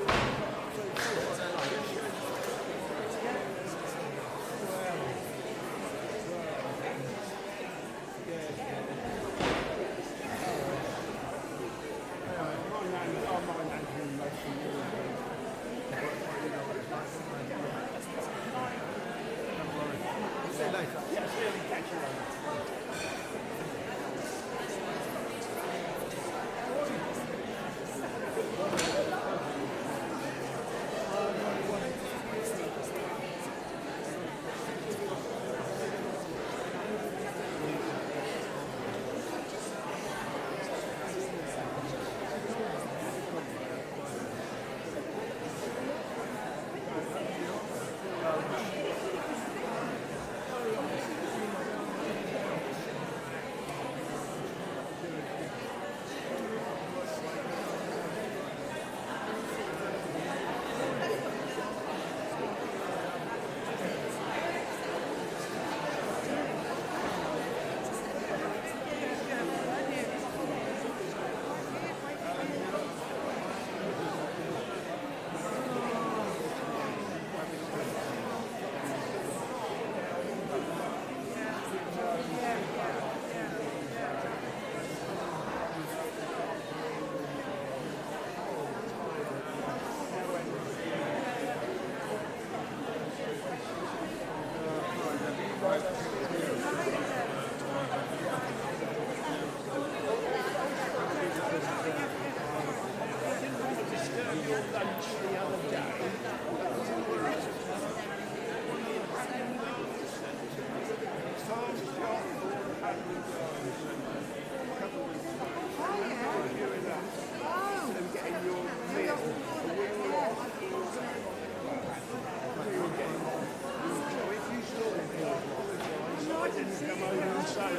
And lunch the other day. Tom's got a couple of weeks ago. Oh, yeah. Doing that. Oh. And getting your meal. So if you saw him, so I didn't come over and say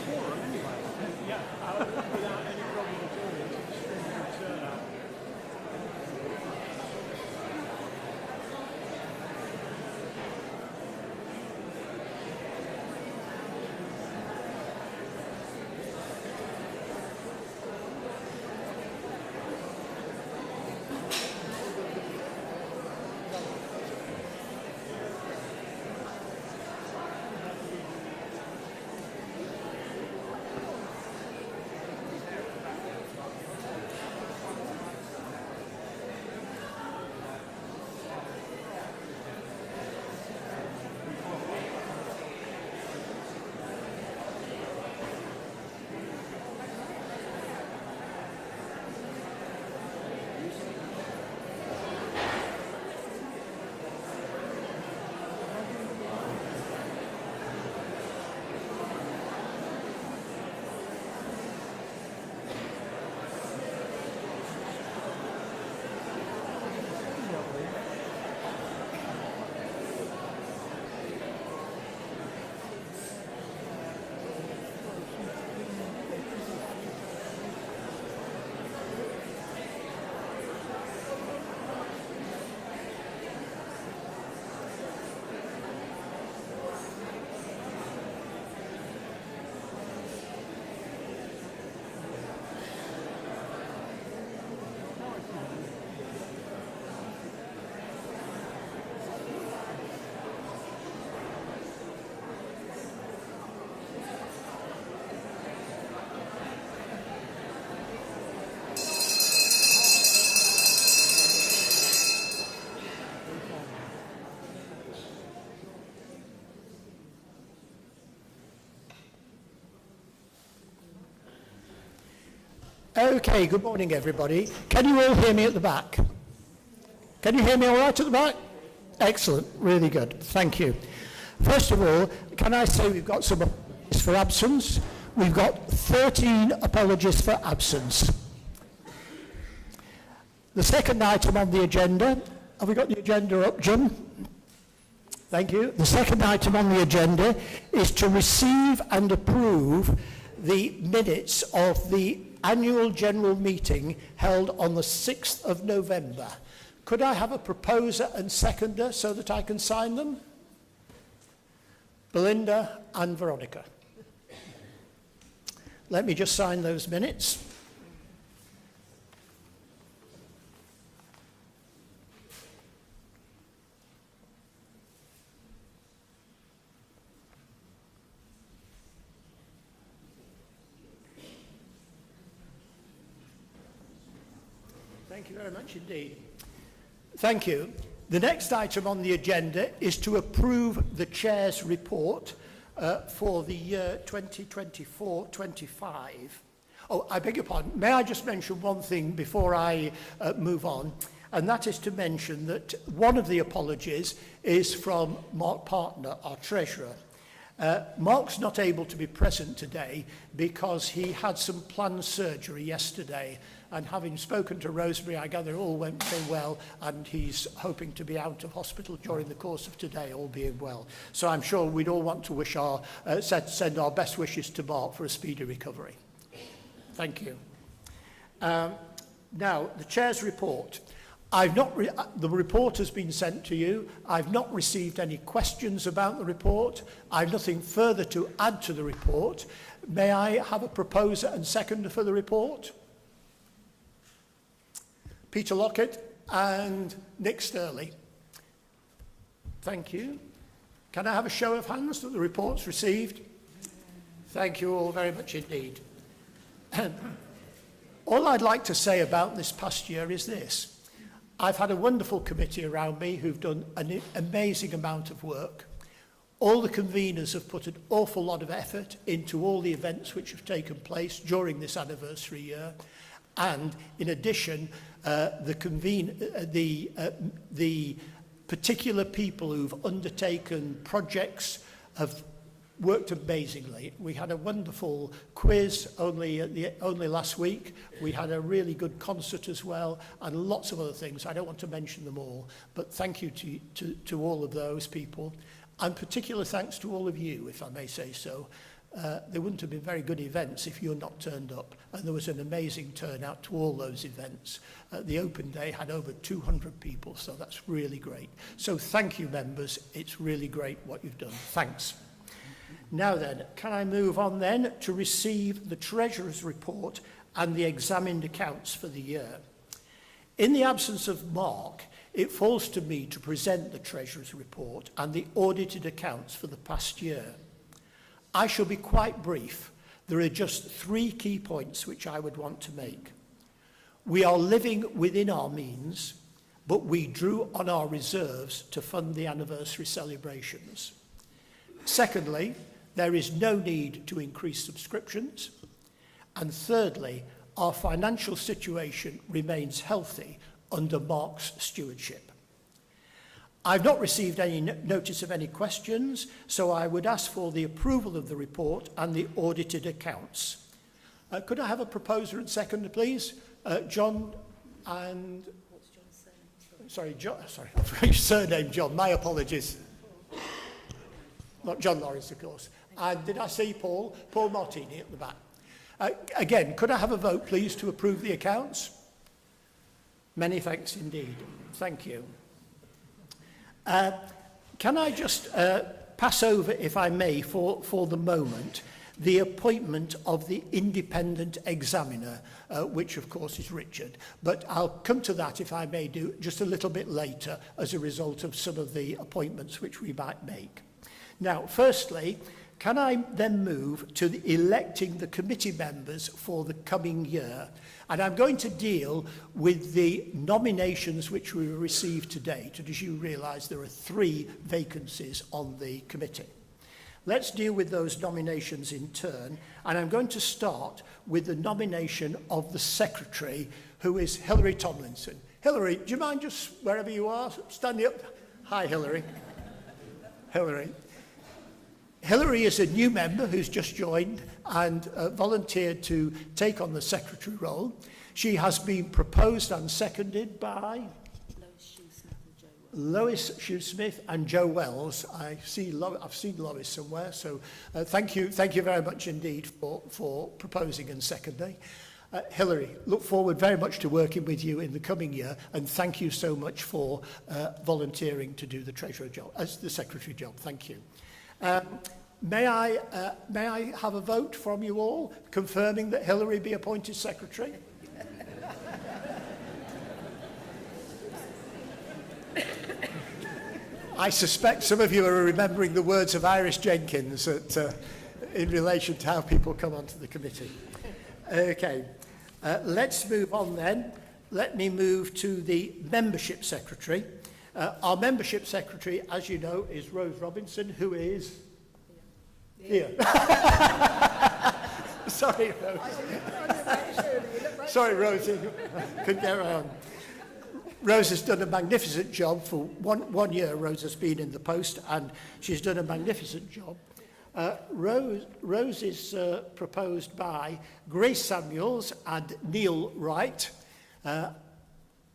quorum anyway. Yeah, without any problem at all. Extremely good turnout. Okay, good morning everybody. Can you all hear me at the back? Can you hear me all right at the back? Excellent, really good, thank you. First of all, can I say we've got some apologies for absence. We've got 13 apologies for absence. The second item on the agenda, have we got the agenda up, Jim? Thank you. The second item on the agenda is to receive and approve the minutes of the annual general meeting held on the 6th of November. Could I have a proposer and seconder so that I can sign them? Belinda and Veronica. Let me just sign those minutes. Thank you very much indeed. Thank you. The next item on the agenda is to approve the Chair's report for the year 2024-25. Oh, I beg your pardon. May I just mention one thing before I move on? And that is to mention that one of the apologies is from Mark Partner, our Treasurer. Mark's not able to be present today because he had some planned surgery yesterday, and having spoken to Rosemary, I gather it all went very well, and he's hoping to be out of hospital during the course of today, all being well. So I'm sure we'd all want to wish send our best wishes to Mark for a speedy recovery. Thank you. Now, the Chair's report. The report has been sent to you. I've not received any questions about the report. I've nothing further to add to the report. May I have a proposer and seconder for the report? Peter Lockett and Nick Sturley. Thank you. Can I have a show of hands that the report's received? Thank you all very much indeed. All I'd like to say about this past year is this. I've had a wonderful committee around me who've done an amazing amount of work. All the conveners have put an awful lot of effort into all the events which have taken place during this anniversary year. And in addition, the particular people who've undertaken projects have worked amazingly. We had a wonderful quiz only last week. We had a really good concert as well, and lots of other things. I don't want to mention them all, but thank you to all of those people. And particular thanks to all of you, if I may say so, There wouldn't have been very good events if you're not turned up. And there was an amazing turnout to all those events. The open day had over 200 people, so that's really great. So thank you, members. It's really great what you've done. Thanks. Now then, can I move on then to receive the Treasurer's report and the examined accounts for the year? In the absence of Mark, it falls to me to present the Treasurer's report and the audited accounts for the past year. I shall be quite brief. There are just 3 key points which I would want to make. We are living within our means, but we drew on our reserves to fund the anniversary celebrations. Secondly, there is no need to increase subscriptions. And thirdly, our financial situation remains healthy under Mark's stewardship. I've not received any notice of any questions, so I would ask for the approval of the report and the audited accounts. Could I have a proposer and seconder, please? John and... What's John's surname? Sorry, I forgot your surname, John. My apologies. Not John Lawrence, of course. And did I see Paul? Paul Martini at the back. Again, could I have a vote, please, to approve the accounts? Many thanks indeed. Thank you. Can I just pass over, if I may, for the moment, the appointment of the independent examiner, which of course is Richard. But I'll come to that, if I may do, just a little bit later as a result of some of the appointments which we might make. Now, firstly, can I then move to electing the committee members for the coming year? And I'm going to deal with the nominations which we received to date. And as you realise, there are 3 vacancies on the committee. Let's deal with those nominations in turn. And I'm going to start with the nomination of the secretary, who is Hilary Tomlinson. Hilary, do you mind just wherever you are, standing up? Hi, Hilary. Hilary. Hilary is a new member who's just joined and volunteered to take on the secretary role. She has been proposed and seconded by Lois Shoesmith and Joe Wells. I've seen Lois somewhere, so thank you very much indeed for proposing and seconding. Hilary, look forward very much to working with you in the coming year, and thank you so much for volunteering to do the treasurer job, as the secretary job. Thank you. May I have a vote from you all confirming that Hilary be appointed secretary? I suspect some of you are remembering the words of Iris Jenkins in relation to how people come onto the committee. Okay, let's move on then. Let me move to the membership secretary. Our membership secretary, as you know, is Rose Robinson, who is here. Sorry, Rose. Sorry, Rose. Couldn't get around. Rose has done a magnificent job. For one year, Rose has been in the post, and she's done a magnificent job. Rose is proposed by Grace Samuels and Neil Wright.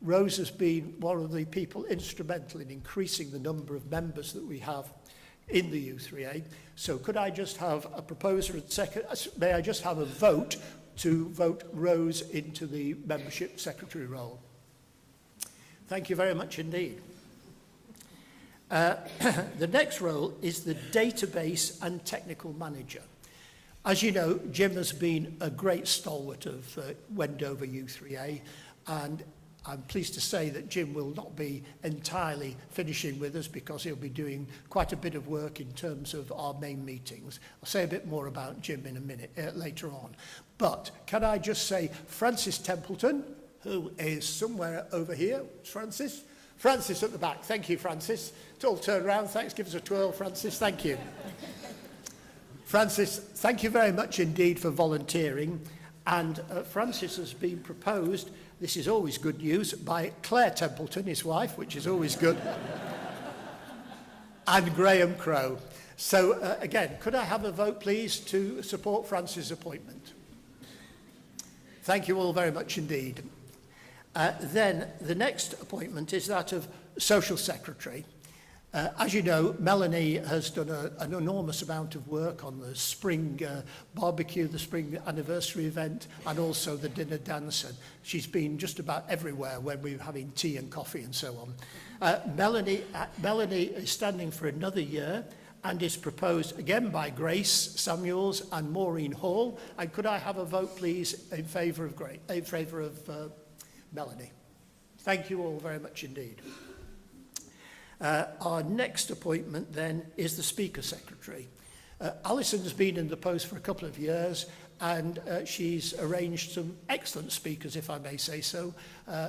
Rose has been one of the people instrumental in increasing the number of members that we have in the U3A. So could I just have a proposer and second? May I just have a vote to vote Rose into the membership secretary role? Thank you very much indeed. The next role is the database and technical manager. As you know, Jim has been a great stalwart of Wendover U3A, and I'm pleased to say that Jim will not be entirely finishing with us because he'll be doing quite a bit of work in terms of our main meetings. I'll say a bit more about Jim in a minute later on. But can I just say Francis Templeton, who is somewhere over here. Francis? Francis at the back. Thank you, Francis. It's all turned around. Thanks. Give us a twirl, Francis. Thank you. Francis, thank you very much indeed for volunteering. And Francis has been proposed, this is always good news, by Claire Templeton, his wife, which is always good, and Graham Crowe. So again, could I have a vote, please, to support Francis' appointment? Thank you all very much indeed. Then the next appointment is that of Social Secretary. As you know, Melanie has done an enormous amount of work on the spring barbecue, the spring anniversary event, and also the dinner dance. And she's been just about everywhere when we were having tea and coffee and so on. Melanie is standing for another year and is proposed again by Grace Samuels and Maureen Hall. And could I have a vote, please, in favour of Melanie? Thank you all very much indeed. Our next appointment then is the Speaker Secretary. Alison's been in the post for a couple of years and she's arranged some excellent speakers, if I may say so.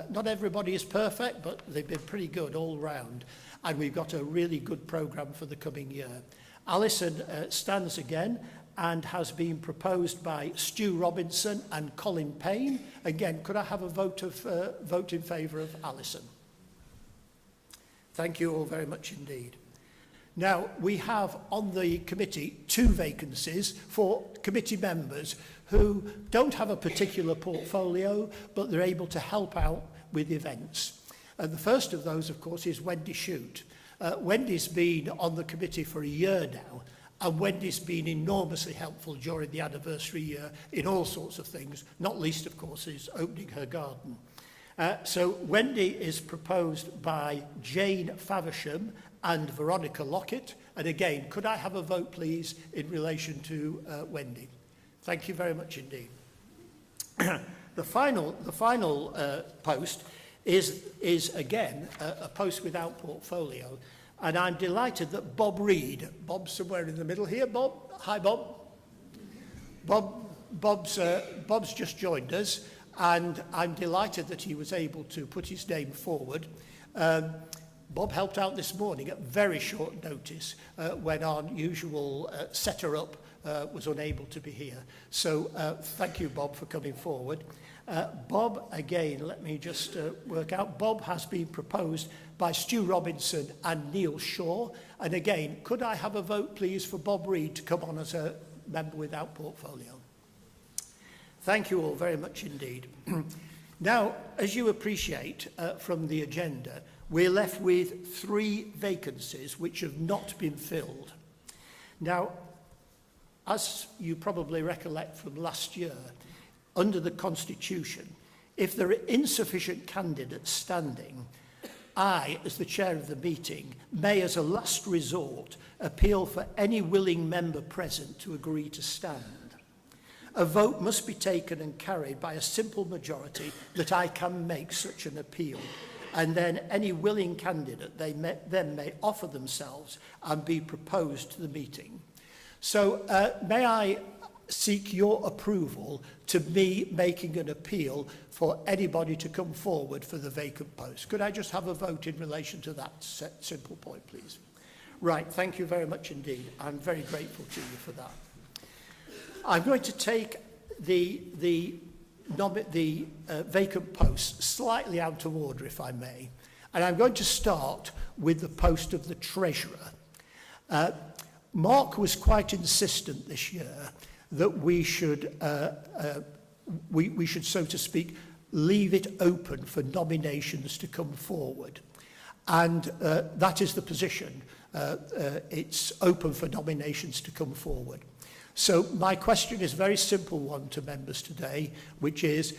Not everybody is perfect, but they've been pretty good all round. And we've got a really good programme for the coming year. Alison stands again and has been proposed by Stu Robinson and Colin Payne. Again, could I have a vote in favour of Alison? Thank you all very much indeed. Now, we have on the committee 2 vacancies for committee members who don't have a particular portfolio, but they're able to help out with events. And the first of those, of course, is Wendy Shute. Wendy's been on the committee for a year now, and Wendy's been enormously helpful during the anniversary year in all sorts of things, not least, of course, is opening her garden. So Wendy is proposed by Jane Faversham and Veronica Lockett. And again, could I have a vote, please, in relation to Wendy? Thank you very much indeed. The final post is again a post without portfolio. And I'm delighted that Bob Reid, Bob's somewhere in the middle here. Bob, hi Bob. Bob's just joined us. And I'm delighted that he was able to put his name forward. Bob helped out this morning at very short notice when our usual setter-up was unable to be here. So thank you, Bob, for coming forward. Bob, again, let me just work out. Bob has been proposed by Stu Robinson and Neil Shaw. And again, could I have a vote, please, for Bob Reid to come on as a member without portfolio? Thank you all very much indeed. Now, as you appreciate from the agenda, we're left with 3 vacancies which have not been filled. Now, as you probably recollect from last year, under the Constitution, if there are insufficient candidates standing, I, as the chair of the meeting, may, as a last resort, appeal for any willing member present to agree to stand. A vote must be taken and carried by a simple majority that I can make such an appeal, and then any willing candidate then may offer themselves and be proposed to the meeting. So may I seek your approval to me making an appeal for anybody to come forward for the vacant post? Could I just have a vote in relation to that simple point, please? Right, thank you very much indeed. I'm very grateful to you for that. I'm going to take the vacant posts slightly out of order, if I may. And I'm going to start with the post of the Treasurer. Mark was quite insistent this year that we should, so to speak, leave it open for nominations to come forward. And that is the position. It's open for nominations to come forward. So my question is a very simple one to members today, which is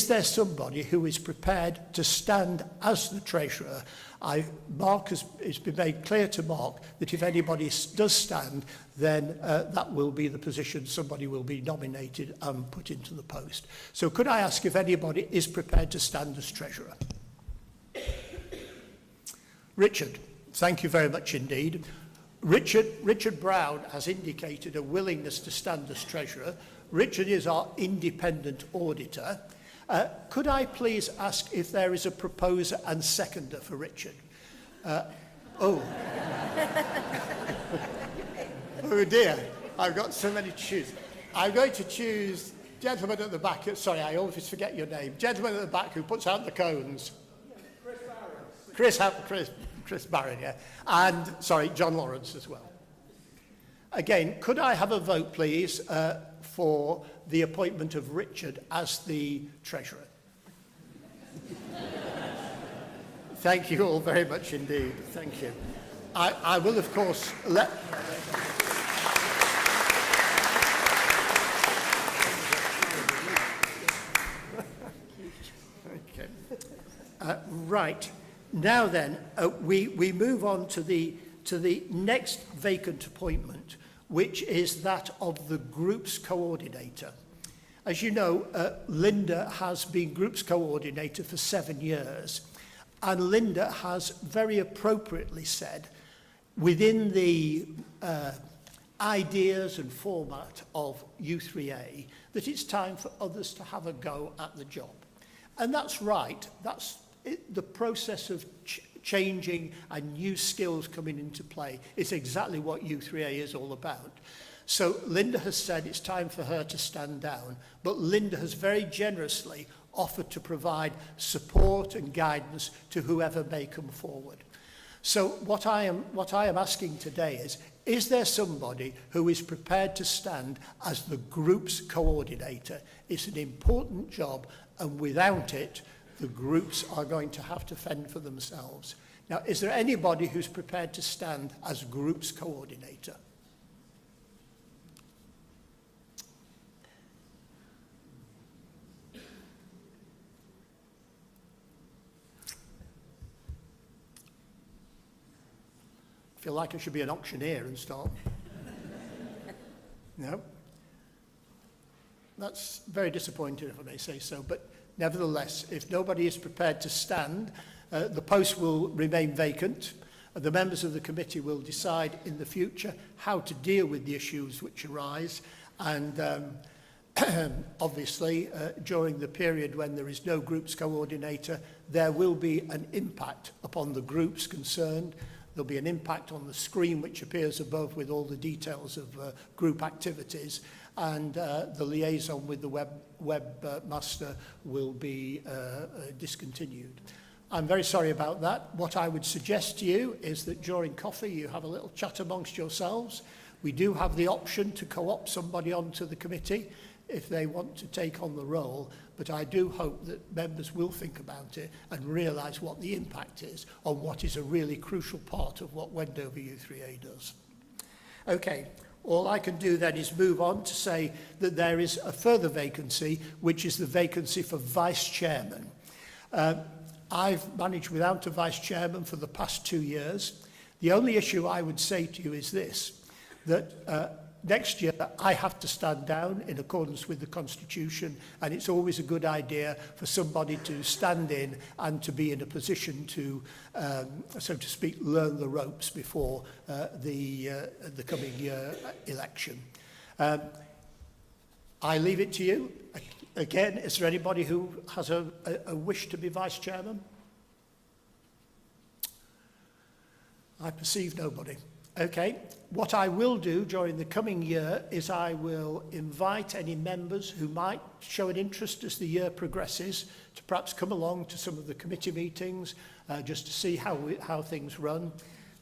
there somebody who is prepared to stand as the Treasurer? It's been made clear to Mark that if anybody does stand, then that will be the position. Somebody will be nominated and put into the post. So could I ask if anybody is prepared to stand as Treasurer? Richard, thank you very much indeed. Richard Brown has indicated a willingness to stand as Treasurer. Richard is our independent auditor. Could I please ask if there is a proposer and seconder for Richard? Oh dear, I've got so many to choose. I'm going to choose gentleman at the back. Sorry, I always forget your name. Gentleman at the back who puts out the cones. Chris Barron, yeah. And, sorry, John Lawrence as well. Again, could I have a vote, please, for the appointment of Richard as the Treasurer? Thank you all very much indeed. Thank you. I will, of course, let... Okay. Right. Now then, we move on to the next vacant appointment, which is that of the group's coordinator. As you know, Linda has been group's coordinator for 7 years, and Linda has very appropriately said, within the ideas and format of U3A, that it's time for others to have a go at the job. And that's right. That's the process of changing and new skills coming into play is exactly what U3A is all about. So Linda has said it's time for her to stand down, but Linda has very generously offered to provide support and guidance to whoever may come forward. So what I am asking today is there somebody who is prepared to stand as the group's coordinator? It's an important job, and without it, the groups are going to have to fend for themselves. Now, is there anybody who's prepared to stand as group's coordinator? I feel like I should be an auctioneer and start. No? That's very disappointing, if I may say so, but nevertheless, if nobody is prepared to stand, the post will remain vacant. The members of the committee will decide in the future how to deal with the issues which arise, and obviously during the period when there is no groups coordinator, there will be an impact upon the groups concerned. There'll be an impact on the screen which appears above with all the details of group activities, and the liaison with the webmaster will be discontinued. I'm very sorry about that. What I would suggest to you is that during coffee you have a little chat amongst yourselves. We do have the option to co-opt somebody onto the committee if they want to take on the role, but I do hope that members will think about it and realise what the impact is on what is a really crucial part of what Wendover U3A does. Okay, all I can do then is move on to say that there is a further vacancy, which is the vacancy for vice chairman. I've managed without a vice chairman for the past 2 years. The only issue I would say to you is this, that next year I have to stand down in accordance with the Constitution, and it's always a good idea for somebody to stand in and to be in a position to, so to speak, learn the ropes before the coming election. I leave it to you. Again, is there anybody who has a wish to be vice chairman? I perceive nobody. Okay, what I will do during the coming year is I will invite any members who might show an interest as the year progresses to perhaps come along to some of the committee meetings just to see how things run.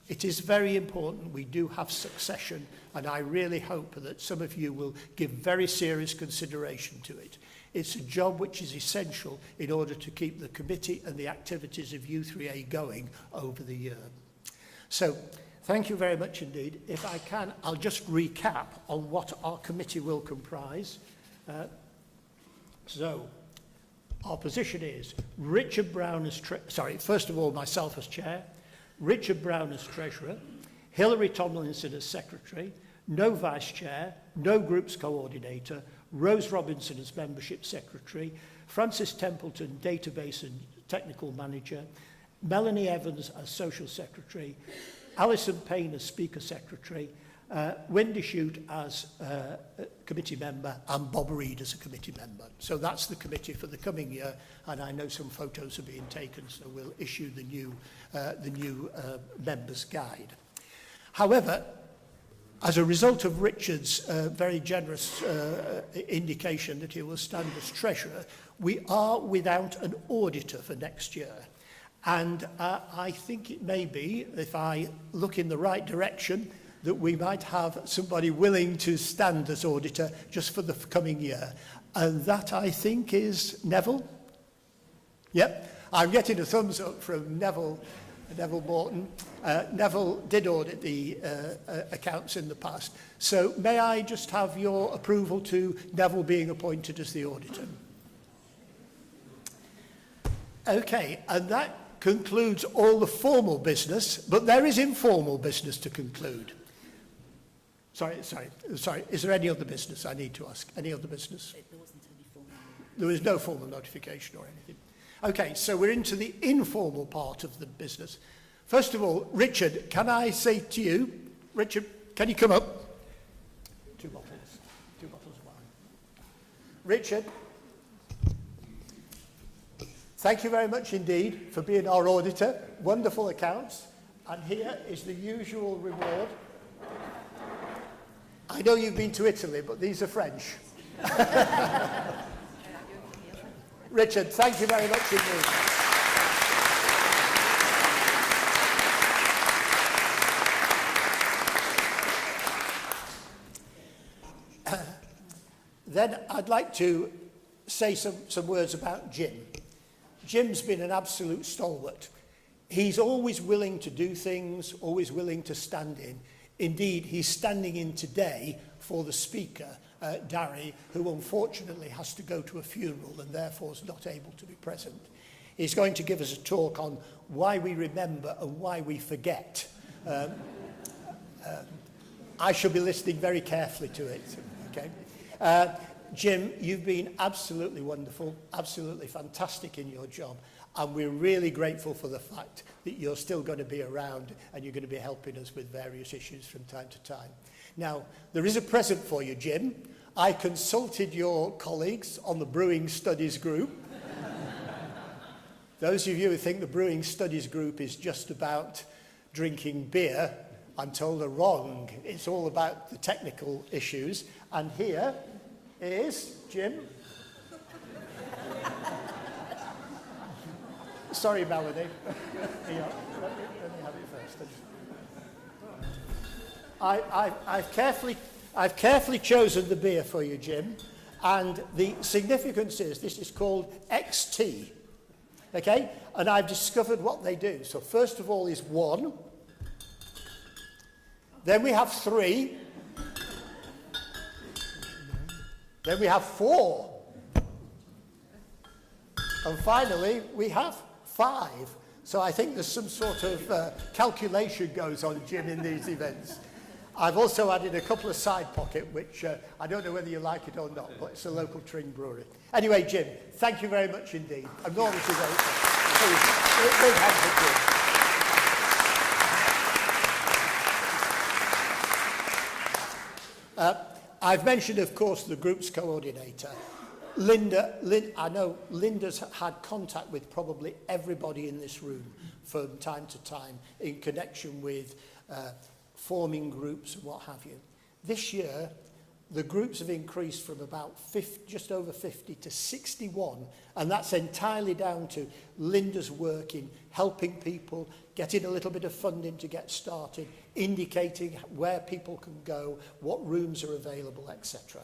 It is very important we do have succession, and I really hope that some of you will give very serious consideration to it. It's a job which is essential in order to keep the committee and the activities of U3A going over the year. So, thank you very much indeed. If I can, I'll just recap on what our committee will comprise. So, our position is Richard Brown as first of all, myself as chair, Richard Brown as treasurer, Hilary Tomlinson as secretary, no vice chair, no groups coordinator, Rose Robinson as membership secretary, Francis Templeton, database and technical manager, Melanie Evans as social secretary, Alison Payne as speaker secretary, Wendy Shute as committee member, and Bob Reed as a committee member. So that's the committee for the coming year, and I know some photos are being taken, so we'll issue the new members guide. However, as a result of Richard's very generous indication that he will stand as treasurer, we are without an auditor for next year. And I think it may be, if I look in the right direction, that we might have somebody willing to stand as auditor just for the coming year. And that, I think, is Neville. Yep, I'm getting a thumbs up from Neville. Neville Morton. Neville did audit the accounts in the past. So may I just have your approval to Neville being appointed as the auditor? Okay, and that concludes all the formal business, but there is informal business to conclude. Sorry. Is there any other business I need to ask? Any other business? There wasn't any formal. There was no formal notification or anything. Okay, so we're into the informal part of the business. First of all, Richard, can I say to you, Richard, can you come up? Two bottles of wine. Richard, thank you very much indeed for being our auditor. Wonderful accounts. And here is the usual reward. I know you've been to Italy, but these are French. Richard, thank you very much indeed. Then I'd like to say some words about Jim. Jim's been an absolute stalwart. He's always willing to do things, always willing to stand in. Indeed, he's standing in today for the speaker, Darry, who unfortunately has to go to a funeral and therefore is not able to be present. He's going to give us a talk on why we remember and why we forget. I shall be listening very carefully to it. Okay. Jim, you've been absolutely wonderful, absolutely fantastic in your job, and we're really grateful for the fact that you're still going to be around and you're going to be helping us with various issues from time to time. Now, there is a present for you, Jim. I consulted your colleagues on the Brewing Studies group. Those of you who think the Brewing Studies group is just about drinking beer, I'm told are wrong. It's all about the technical issues. And here is Jim. Sorry, Melanie. Here, let me have it first. I've carefully chosen the beer for you, Jim, and the significance is this is called XT, okay? And I've discovered what they do. So first of all is 1, then we have 3, then we have 4, and finally we have 5. So I think there's some sort of calculation goes on, Jim, in these events. I've also added a couple of side pocket, which I don't know whether you like it or not, but it's a local Tring brewery. Anyway, Jim, thank you very much indeed. Enormously grateful. Please, big hand for Jim. I've mentioned, of course, the group's coordinator. I know Linda's had contact with probably everybody in this room from time to time in connection with forming groups and what have you. This year, the groups have increased from about just over 50 to 61, and that's entirely down to Linda's work in helping people, getting a little bit of funding to get started, indicating where people can go, what rooms are available, etc.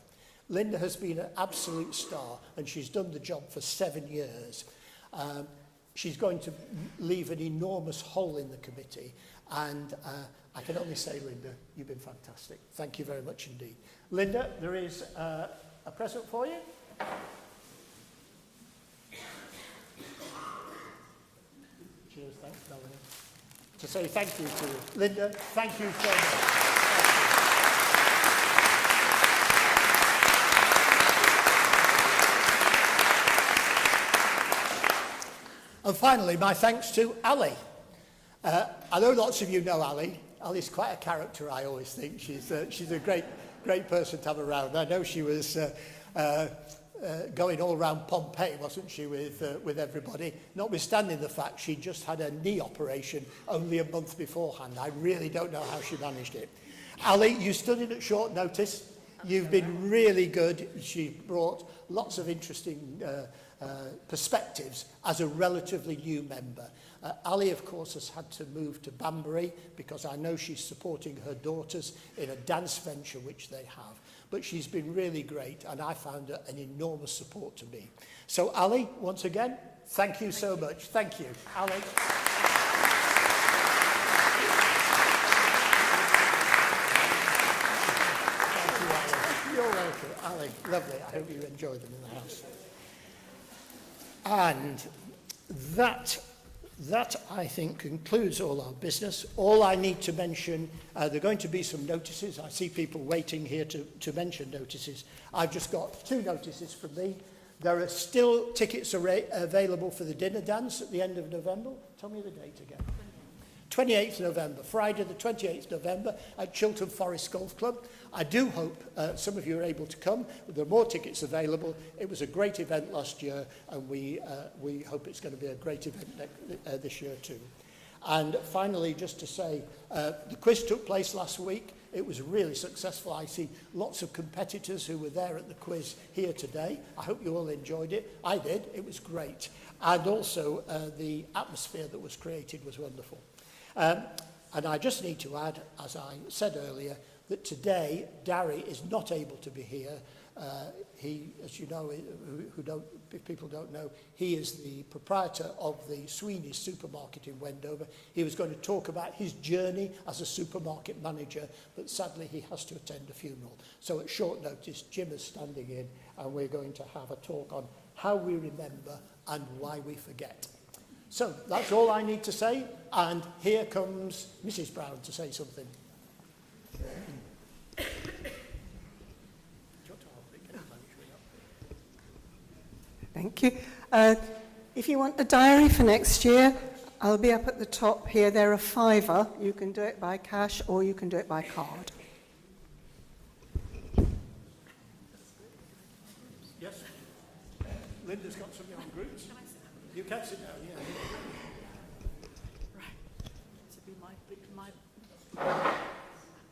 Linda has been an absolute star, and she's done the job for 7 years. She's going to leave an enormous hole in the committee, and I can only say, Linda, you've been fantastic. Thank you very much indeed. Linda, there is a present for you. Cheers, thanks, Melanie. To say thank you to Linda, thank you so much. And finally, my thanks to Ali. I know lots of you know Ali. Ali's quite a character, I always think. She's a great person to have around. I know she was going all around Pompeii, wasn't she, with everybody, notwithstanding the fact she just had a knee operation only a month beforehand. I really don't know how she managed it. Ali, you stood in at short notice. You've been really good. She brought lots of interesting perspectives as a relatively new member. Ali, of course, has had to move to Banbury because I know she's supporting her daughters in a dance venture which they have. But she's been really great, and I found her an enormous support to me. So, Ali, once again, thank you so much. Thank you. Ali. Lovely. I hope you enjoy them in the house. And that, I think, concludes all our business. All I need to mention, there are going to be some notices. I see people waiting here to mention notices. I've just got 2 notices from me. There are still tickets available for the dinner dance at the end of November. Tell me the date again. 28th November, Friday the 28th November at Chiltern Forest Golf Club. I do hope some of you are able to come. There are more tickets available. It was a great event last year, and we hope it's going to be a great event this year too. And finally, just to say, the quiz took place last week. It was really successful. I see lots of competitors who were there at the quiz here today. I hope you all enjoyed it. I did. It was great. And also, the atmosphere that was created was wonderful. And I just need to add, as I said earlier, that today Darry is not able to be here. He, as you know, if people don't know, he is the proprietor of the Sweeney's supermarket in Wendover. He was going to talk about his journey as a supermarket manager, but sadly he has to attend a funeral. So at short notice, Jim is standing in, and we're going to have a talk on how we remember and why we forget. So that's all I need to say, and here comes Mrs. Brown to say something. Thank you. If you want a diary for next year, I'll be up at the top here. They're a £5. You can do it by cash or you can do it by card. Yes? Linda's got some young groups. You can sit down, yeah. Right. This will be my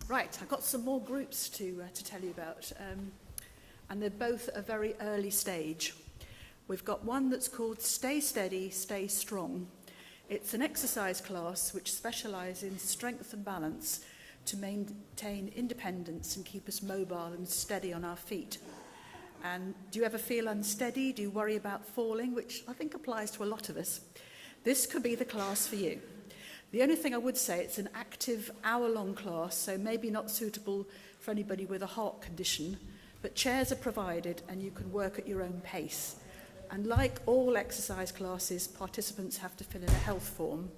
Right, I've got some more groups to tell you about, and they're both at a very early stage. We've got one that's called Stay Steady, Stay Strong. It's an exercise class which specialises in strength and balance to maintain independence and keep us mobile and steady on our feet. And do you ever feel unsteady? Do you worry about falling? Which I think applies to a lot of us. This could be the class for you. The only thing I would say, it's an active hour-long class, so maybe not suitable for anybody with a heart condition, but chairs are provided and you can work at your own pace. And like all exercise classes, participants have to fill in a health form.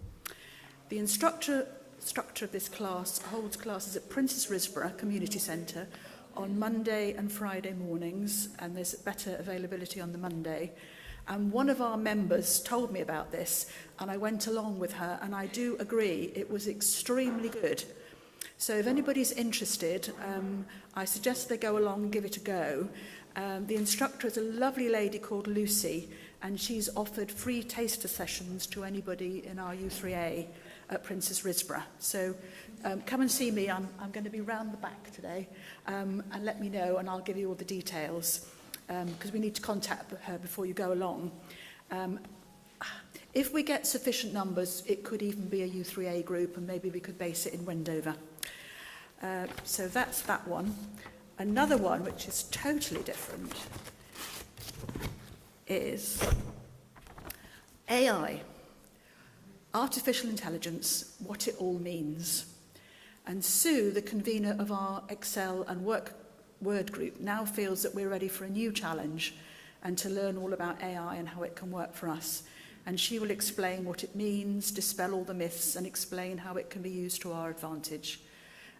The structure of this class holds classes at Princess Risborough Community Centre on Monday and Friday mornings, and there's better availability on the Monday. And one of our members told me about this, and I went along with her, and I do agree, it was extremely good. So if anybody's interested, I suggest they go along and give it a go. The instructor is a lovely lady called Lucy, and she's offered free taster sessions to anybody in our U3A at Princess Risborough. So come and see me. I'm going to be round the back today, and let me know, and I'll give you all the details, because we need to contact her before you go along. If we get sufficient numbers, it could even be a U3A group, and maybe we could base it in Wendover. So that's that one. Another one, which is totally different, is AI, artificial intelligence, what it all means. And Sue, the convener of our Excel and Word group, now feels that we're ready for a new challenge and to learn all about AI and how it can work for us. And she will explain what it means, dispel all the myths, and explain how it can be used to our advantage.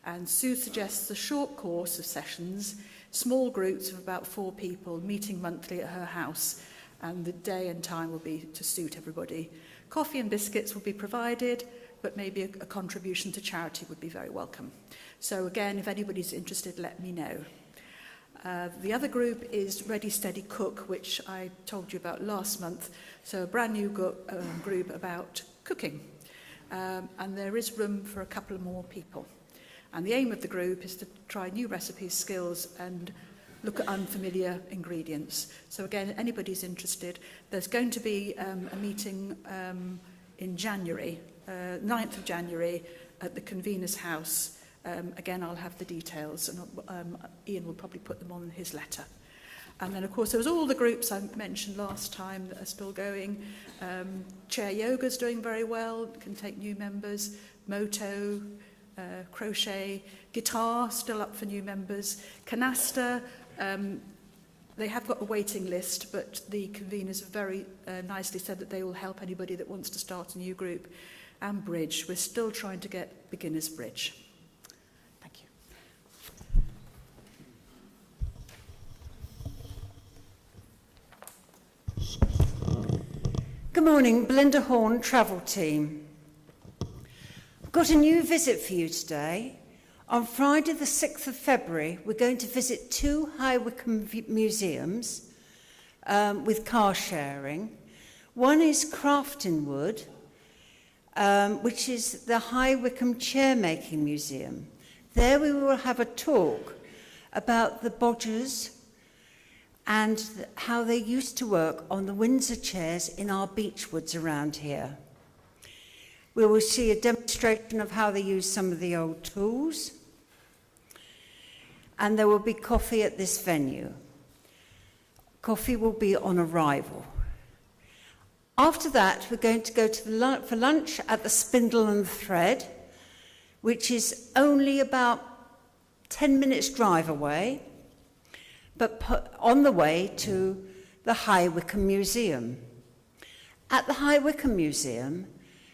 And Sue suggests a short course of sessions, small groups of about 4 people, meeting monthly at her house, and the day and time will be to suit everybody. Coffee and biscuits will be provided, but maybe a contribution to charity would be very welcome. So again, if anybody's interested, let me know. The other group is Ready Steady Cook, which I told you about last month. So a brand new group about cooking. And there is room for a couple more people. And the aim of the group is to try new recipes, skills, and look at unfamiliar ingredients. So again, anybody's interested, there's going to be a meeting in January, 9th of January, at the convener's house. Again, I'll have the details, and Ian will probably put them on his letter. And then, of course, there was all the groups I mentioned last time that are still going. Chair Yoga's doing very well, can take new members. Moto, crochet, guitar, still up for new members. Canasta, They have got a waiting list, but the conveners have very nicely said that they will help anybody that wants to start a new group. And bridge, we're still trying to get beginners bridge. Thank you. Good morning, Belinda Horn, travel team. I've got a new visit for you today. On Friday the 6th of February, we're going to visit 2 High Wycombe museums with car sharing. One is Crafting Wood, which is the High Wycombe Chairmaking Museum. There we will have a talk about the bodgers and how they used to work on the Windsor chairs in our beechwoods around here. We will see a demonstration of how they use some of the old tools. And there will be coffee at this venue. Coffee will be on arrival. After that, we're going to go to for lunch at the Spindle and Thread, which is only about 10 minutes drive away, but on the way to the High Wycombe Museum. At the High Wycombe Museum,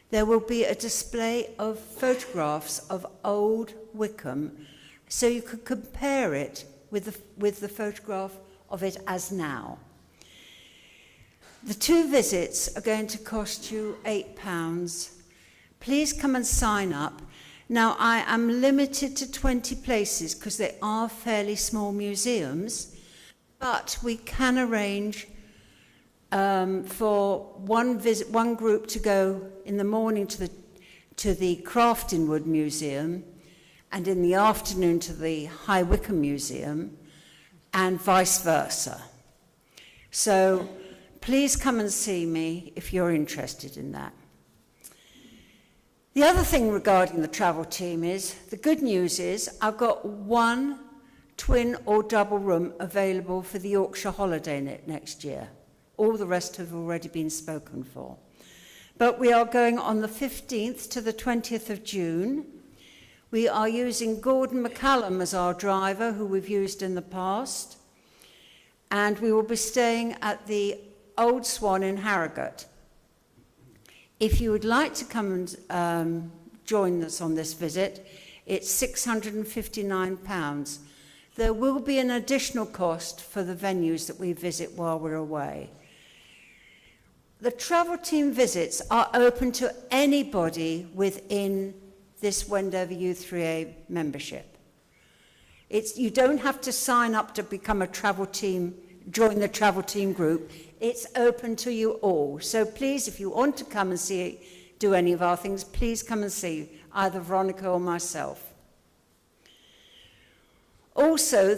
there will be a display of photographs of old Wycombe, so you could compare it with the photograph of it as now. The 2 visits are going to cost you £8. Please come and sign up. Now, I am limited to 20 places because they are fairly small museums, but we can arrange for one group to go in the morning to the Crafting Wood Museum, and in the afternoon to the High Wycombe Museum, and vice versa. So please come and see me if you're interested in that. The other thing regarding the travel team is, the good news is I've got 1 twin or double room available for the Yorkshire holiday next year. All the rest have already been spoken for. But we are going on the 15th to the 20th of June. We are using Gordon McCallum as our driver, who we've used in the past. And we will be staying at the Old Swan in Harrogate. If you would like to come and join us on this visit, it's £659. There will be an additional cost for the venues that we visit while we're away. The travel team visits are open to anybody within this Wendover U3A membership. You don't have to sign up to become a travel team, join the travel team group. It's open to you all. So please, if you want to come and do any of our things, please come and see either Veronica or myself. Also,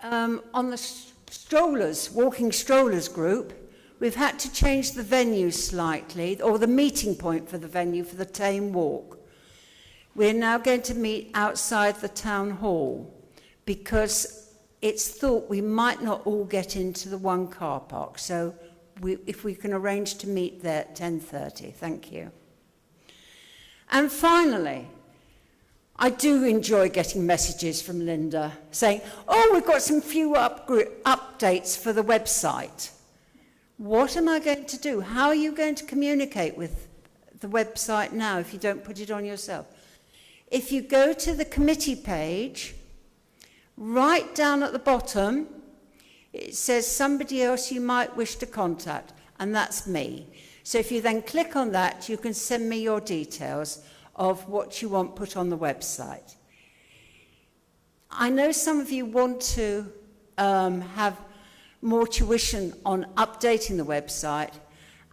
on the walking strollers group, we've had to change the venue slightly, or the meeting point for the venue for the Tame Walk. We're now going to meet outside the town hall because it's thought we might not all get into the one car park. So if we can arrange to meet there at 10:30, thank you. And finally, I do enjoy getting messages from Linda saying, oh, we've got some few updates for the website. What am I going to do? How are you going to communicate with the website now if you don't put it on yourself? If you go to the committee page, right down at the bottom, it says somebody else you might wish to contact, and that's me. So if you then click on that, you can send me your details of what you want put on the website. I know some of you want to have more tuition on updating the website,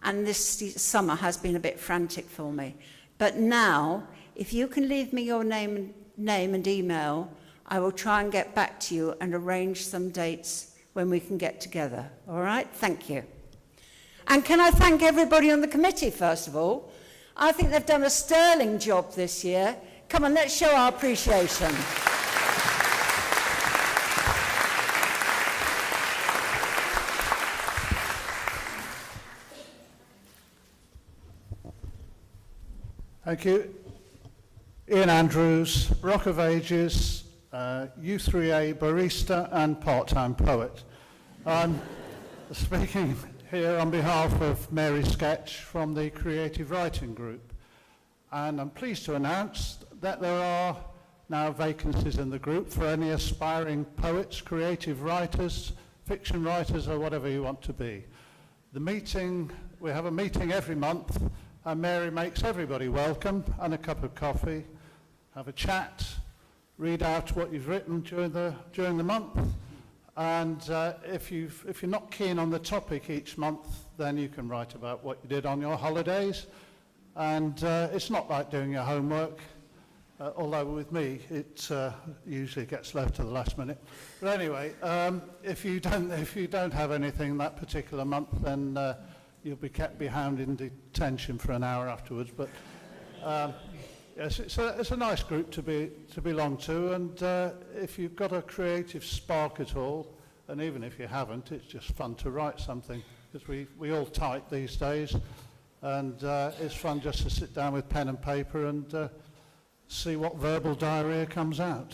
and this summer has been a bit frantic for me. But now, if you can leave me your name and email, I will try and get back to you and arrange some dates when we can get together. All right? Thank you. And can I thank everybody on the committee, first of all? I think they've done a sterling job this year. Come on, let's show our appreciation. Thank you. Ian Andrews, Rock of Ages, U3A barista and part-time poet. I'm speaking here on behalf of Mary Sketch from the Creative Writing Group. And I'm pleased to announce that there are now vacancies in the group for any aspiring poets, creative writers, fiction writers, or whatever you want to be. We have a meeting every month, and Mary makes everybody welcome and a cup of coffee, have a chat, read out what you've written during the month. And if you're not keen on the topic each month, then you can write about what you did on your holidays. And it's not like doing your homework, although with me it usually gets left to the last minute. But anyway, if you don't have anything that particular month, then you'll be kept behind in detention for an hour afterwards. But yes, it's a nice group to belong to, and if you've got a creative spark at all, and even if you haven't, it's just fun to write something, because we all type these days, and it's fun just to sit down with pen and paper and see what verbal diarrhea comes out.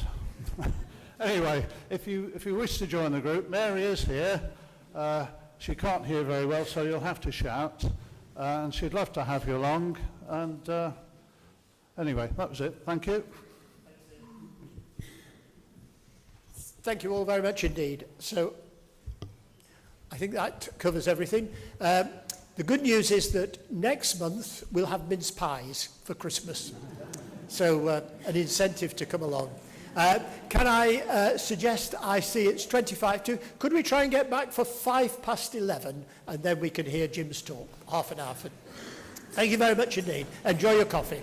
Anyway, if you wish to join the group, Mary is here. She can't hear very well, so you'll have to shout, and she'd love to have you along. And anyway, that was it. Thank you. Thank you all very much indeed. So I think that covers everything. The good news is that next month we'll have mince pies for Christmas. So an incentive to come along. Can I suggest, I see it's 25 to, could we try and get back for 11:05, and then we can hear Jim's talk, half an hour. Thank you very much indeed. Enjoy your coffee.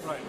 Right.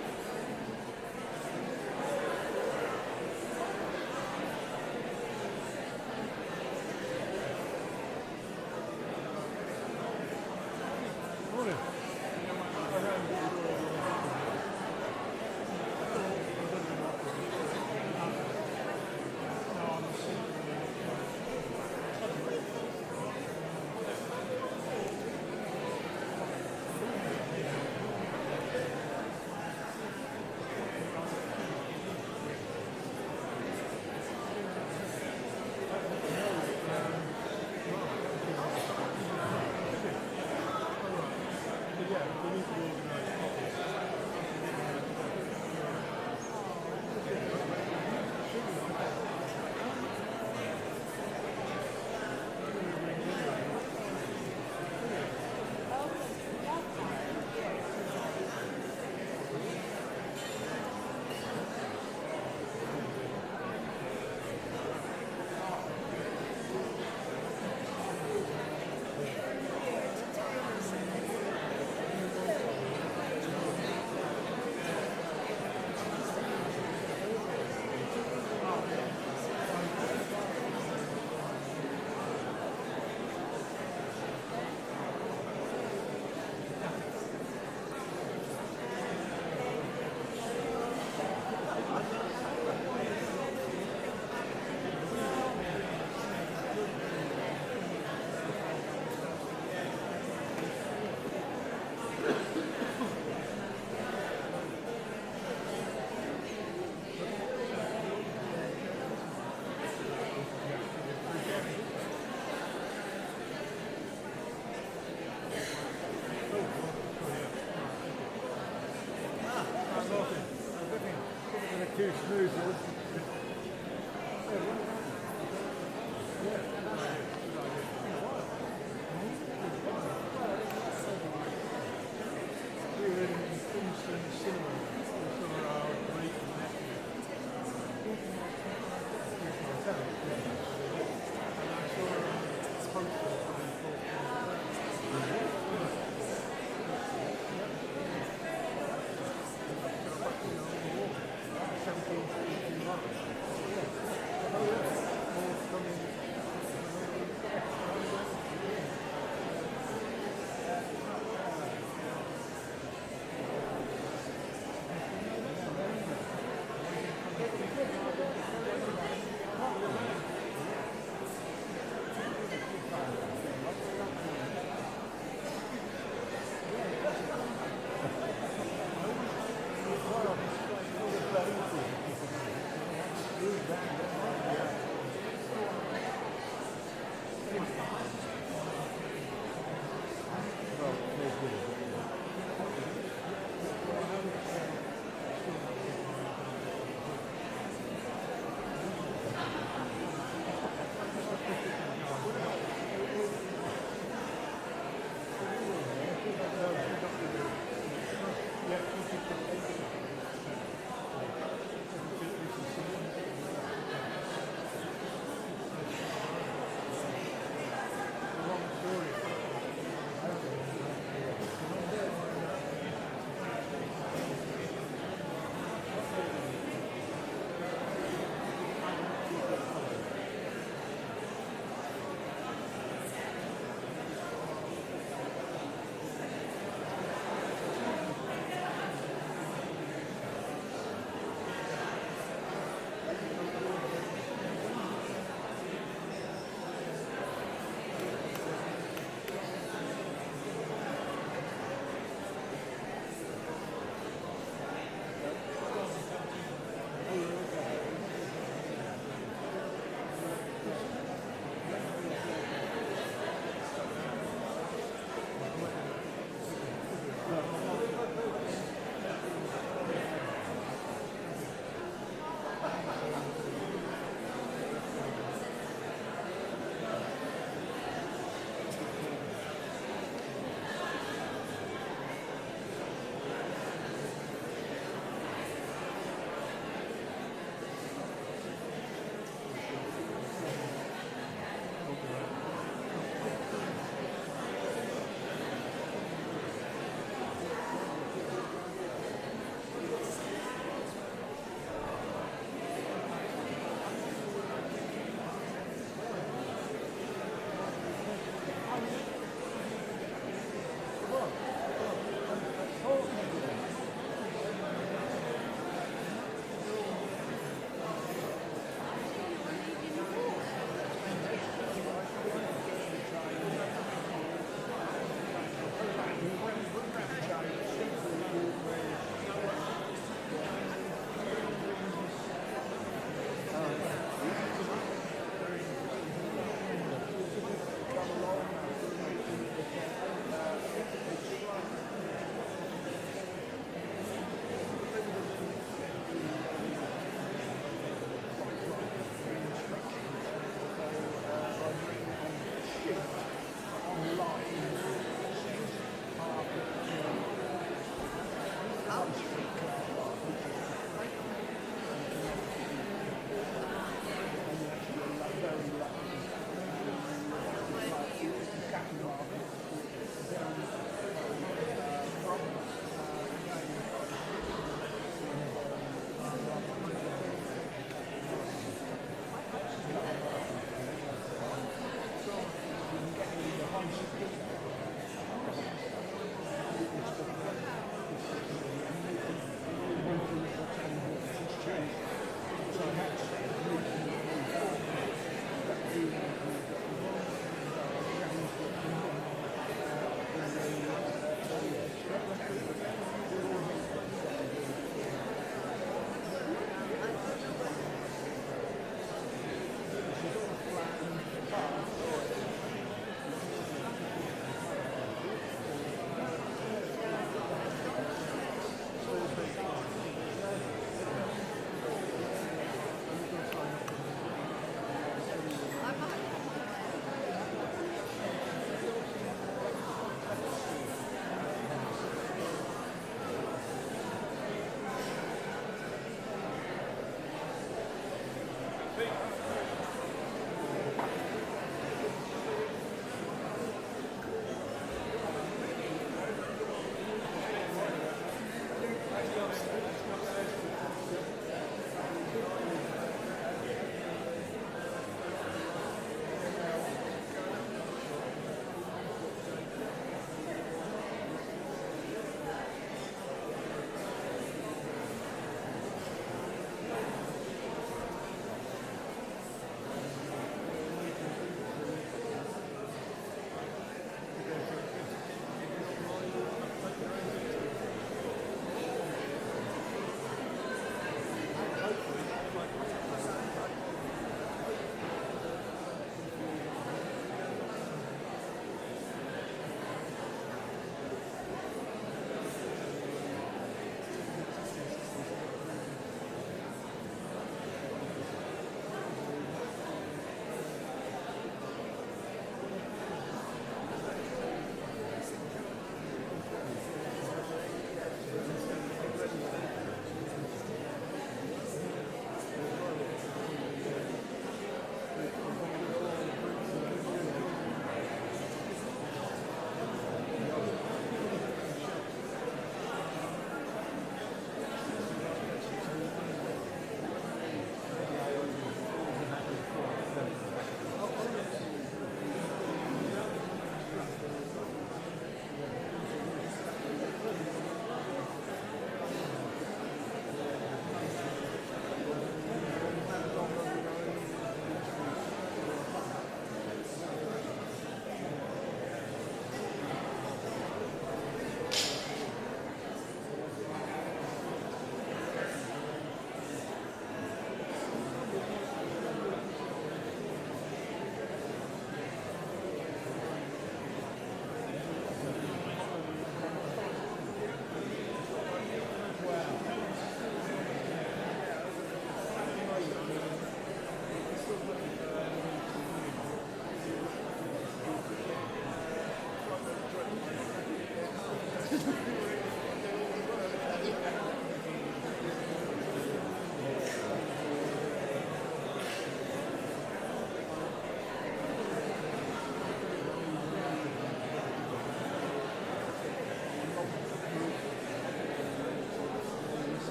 smoothly. We were in Kingston Cinema. We saw our great nephew. And I saw a poster from him called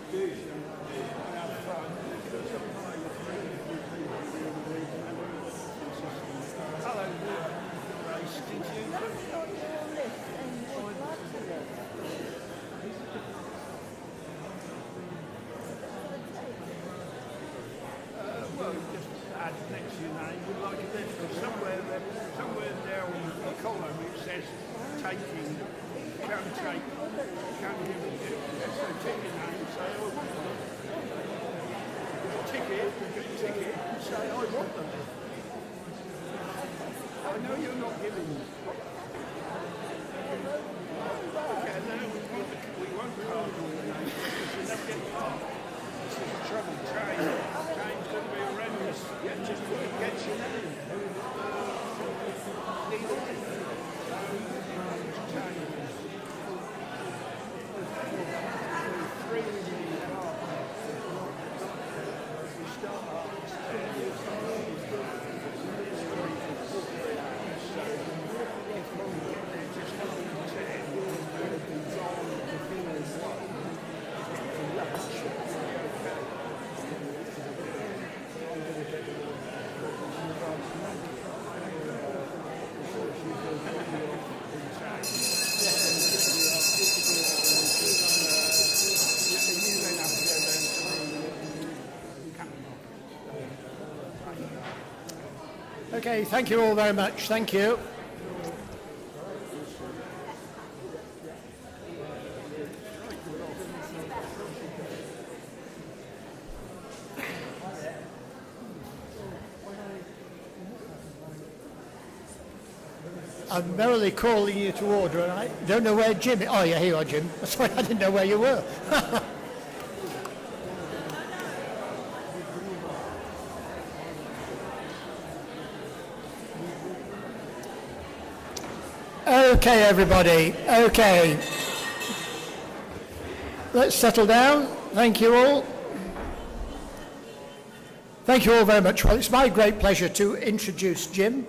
Well, just add next to your name, would like a list, or somewhere there on the column it says taking, can take, can give a gift. So tick your name, say, oh, ticket, and say, I want the lift. I know you're not giving. Okay, no, we won't card all the names, because you never get card. This is the trouble, Train's going to be horrendous. Yeah, just get your name. Okay, thank you all very much. Thank you. I'm merrily calling you to order, and I don't know where Jim is. Oh, yeah, here you are, Jim. Sorry, I didn't know where you were. Okay, everybody. Okay. Let's settle down. Thank you all. Thank you all very much. Well, it's my great pleasure to introduce Jim.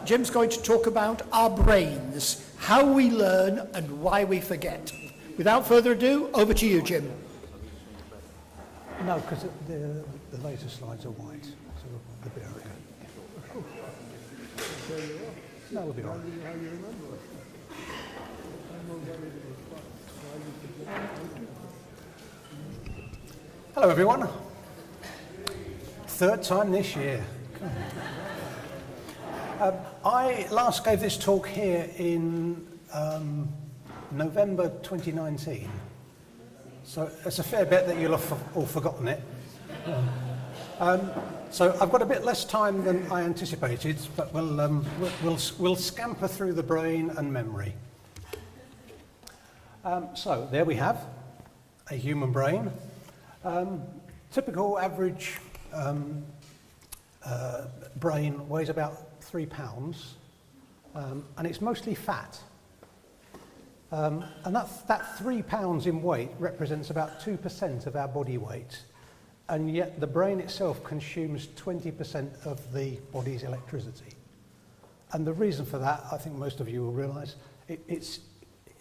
Jim's going to talk about our brains, how we learn and why we forget. Without further ado, over to you, Jim. No, because the later slides are white, so they'll be okay. No, we'll be all right. Hello, everyone. Third time this year. I last gave this talk here in November 2019, so it's a fair bet that you'll have all forgotten it. So I've got a bit less time than I anticipated, but we'll scamper through the brain and memory. So there we have a human brain. Typical average brain weighs about 3 pounds, and it's mostly fat. And that 3 pounds in weight represents about 2% of our body weight, and yet the brain itself consumes 20% of the body's electricity. And the reason for that, I think most of you will realise, it's,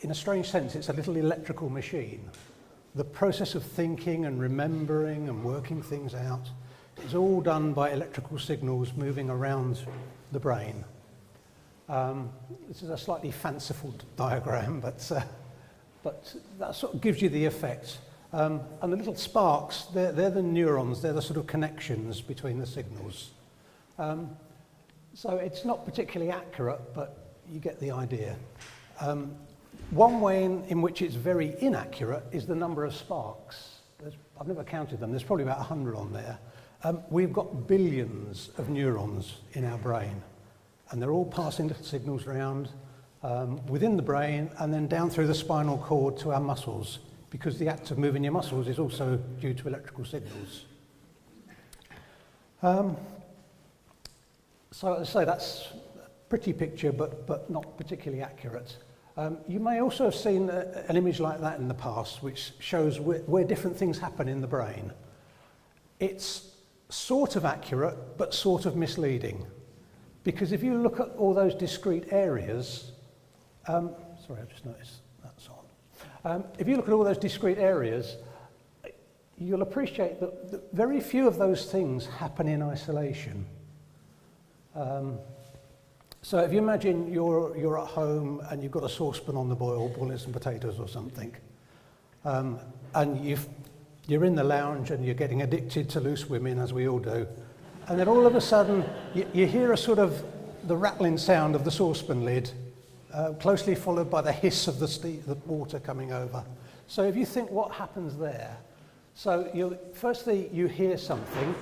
in a strange sense, it's a little electrical machine. The process of thinking and remembering and working things out is all done by electrical signals moving around the brain. This is a slightly fanciful diagram, but that sort of gives you the effect. And the little sparks, they're the neurons, they're the sort of connections between the signals. So it's not particularly accurate, but you get the idea. One way in which it's very inaccurate is the number of sparks. I've never counted them, there's probably about 100 on there. We've got billions of neurons in our brain, and they're all passing little signals around within the brain and then down through the spinal cord to our muscles, because the act of moving your muscles is also due to electrical signals. So as I say, that's a pretty picture, but not particularly accurate. You may also have seen an image like that in the past, which shows where different things happen in the brain. It's sort of accurate, but sort of misleading. Because if you look at all those discrete areas, sorry, I've just noticed that's on. If you look at all those discrete areas, you'll appreciate that very few of those things happen in isolation. So if you imagine you're at home and you've got a saucepan on the boil, boiling some potatoes or something, and you're in the lounge and you're getting addicted to loose women, as we all do, and then all of a sudden you hear a sort of the rattling sound of the saucepan lid, closely followed by the hiss of the water coming over. So if you think what happens there, so firstly you hear something,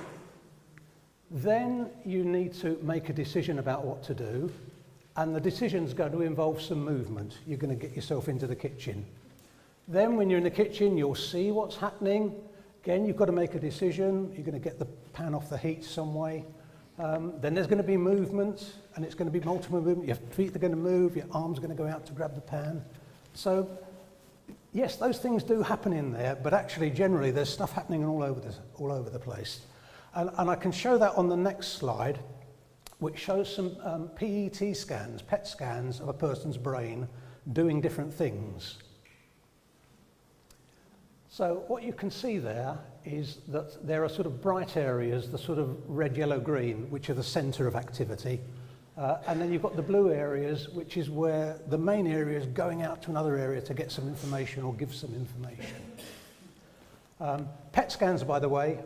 then you need to make a decision about what to do, and the decision's going to involve some movement. You're going to get yourself into the kitchen. Then when you're in the kitchen, you'll see what's happening. Again, you've got to make a decision. You're going to get the pan off the heat some way. Then there's going to be movement, and it's going to be multiple movement. Your feet are going to move, your arms are going to go out to grab the pan. So, yes, those things do happen in there, but actually, generally, there's stuff happening all over the place. And I can show that on the next slide, which shows some PET scans, PET scans of a person's brain doing different things. So what you can see there is that there are sort of bright areas, the sort of red, yellow, green, which are the centre of activity. And then you've got the blue areas, which is where the main area is going out to another area to get some information or give some information. PET scans, by the way,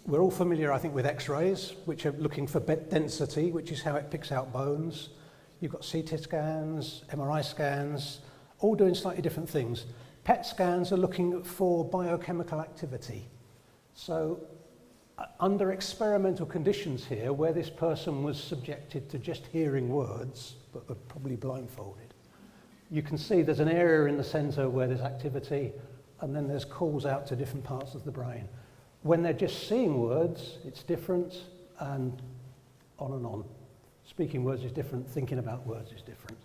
we're all familiar, I think, with X-rays, which are looking for bed density, which is how it picks out bones. You've got CT scans, MRI scans, all doing slightly different things. PET scans are looking for biochemical activity. So under experimental conditions here, where this person was subjected to just hearing words, but were probably blindfolded, you can see there's an area in the centre where there's activity, and then there's calls out to different parts of the brain. When they're just seeing words, it's different, and on and on. Speaking words is different, thinking about words is different.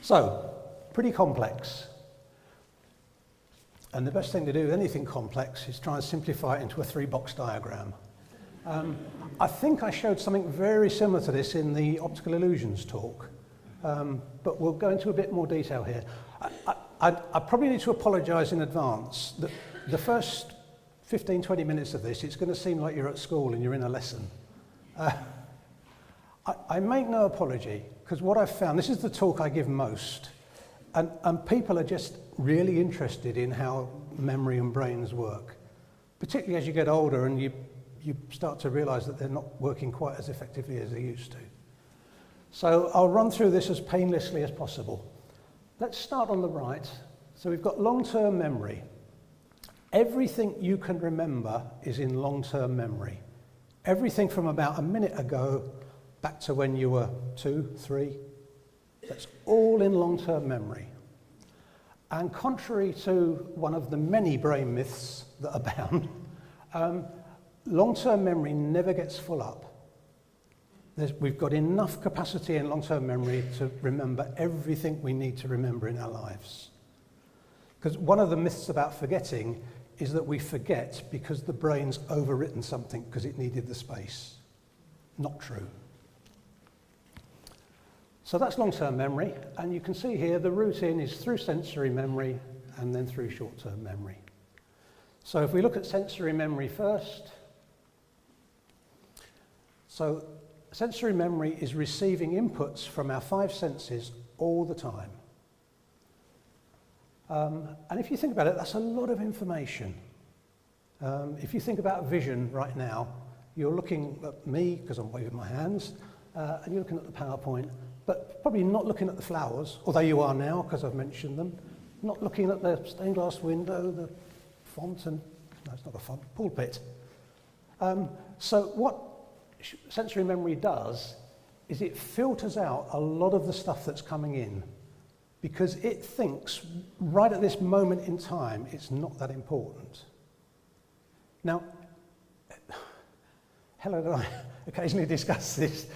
So, pretty complex. And the best thing to do with anything complex is try and simplify it into a 3-box diagram. I think I showed something very similar to this in the optical illusions talk, but we'll go into a bit more detail here. I probably need to apologise in advance that the first 15, 20 minutes of this, it's going to seem like you're at school and you're in a lesson. I make no apology, because what I've found, this is the talk I give most, and people are just really interested in how memory and brains work, particularly as you get older and you start to realise that they're not working quite as effectively as they used to. So I'll run through this as painlessly as possible. Let's start on the right. So we've got long-term memory. Everything you can remember is in long-term memory. Everything from about a minute ago back to when you were 2, 3, that's all in long-term memory. And contrary to one of the many brain myths that abound, long-term memory never gets full up. We've got enough capacity in long-term memory to remember everything we need to remember in our lives. Because one of the myths about forgetting is that we forget because the brain's overwritten something because it needed the space. Not true. So that's long-term memory, and you can see here the route in is through sensory memory and then through short-term memory. So if we look at sensory memory first, so sensory memory is receiving inputs from our 5 senses all the time. And if you think about it, that's a lot of information. If you think about vision right now, you're looking at me, because I'm waving my hands, and you're looking at the PowerPoint, but probably not looking at the flowers, although you are now, because I've mentioned them, not looking at the stained glass window, the font, and, no, it's not a font, pulpit. So what sensory memory does is it filters out a lot of the stuff that's coming in, because it thinks right at this moment in time it's not that important. Now, Helen and I occasionally discuss this.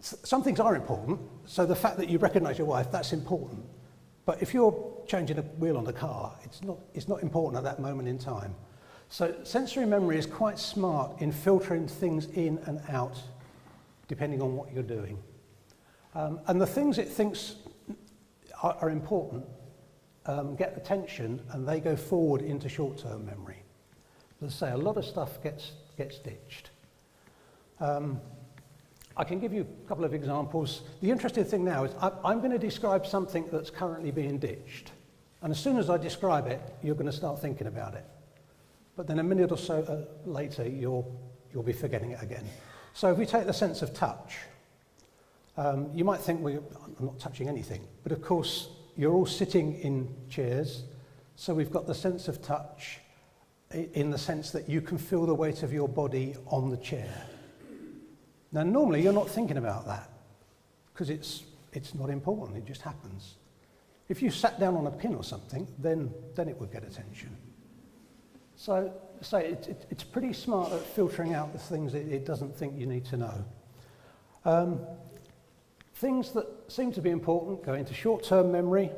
Some things are important, so the fact that you recognise your wife, that's important. But if you're changing a wheel on the car, it's not important at that moment in time. So sensory memory is quite smart in filtering things in and out, depending on what you're doing. And the things it thinks are important, get attention and they go forward into short-term memory. As I say, a lot of stuff gets ditched. I can give you a couple of examples. The interesting thing now is I'm going to describe something that's currently being ditched. And as soon as I describe it, you're going to start thinking about it. But then a minute or so later, you'll be forgetting it again. So if we take the sense of touch, you might think I'm not touching anything. But of course, you're all sitting in chairs. So we've got the sense of touch in the sense that you can feel the weight of your body on the chair. Now, normally you're not thinking about that because it's not important, it just happens. If you sat down on a pin or something, then it would get attention. So it's pretty smart at filtering out the things it doesn't think you need to know. Things that seem to be important go into short-term memory,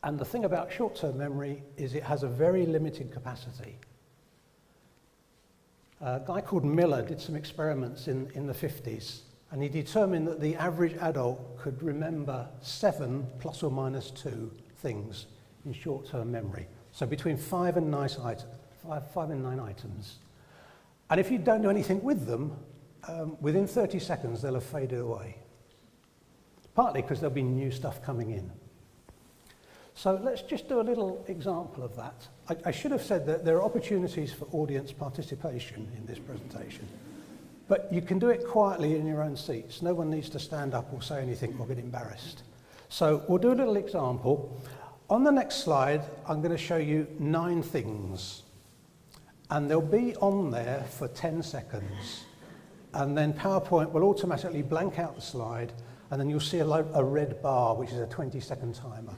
and the thing about short-term memory is it has a very limited capacity. A guy called Miller did some experiments in the 50s, and he determined that the average adult could remember 7 plus or minus 2 things in short-term memory. So between 5 and 9 items. And if you don't do anything with them, within 30 seconds they'll have faded away. Partly because there'll be new stuff coming in. So let's just do a little example of that. I should have said that there are opportunities for audience participation in this presentation, but you can do it quietly in your own seats. No one needs to stand up or say anything or get embarrassed. So we'll do a little example. On the next slide, I'm going to show you 9 things, and they'll be on there for 10 seconds, and then PowerPoint will automatically blank out the slide, and then you'll see a red bar, which is a 20-second timer.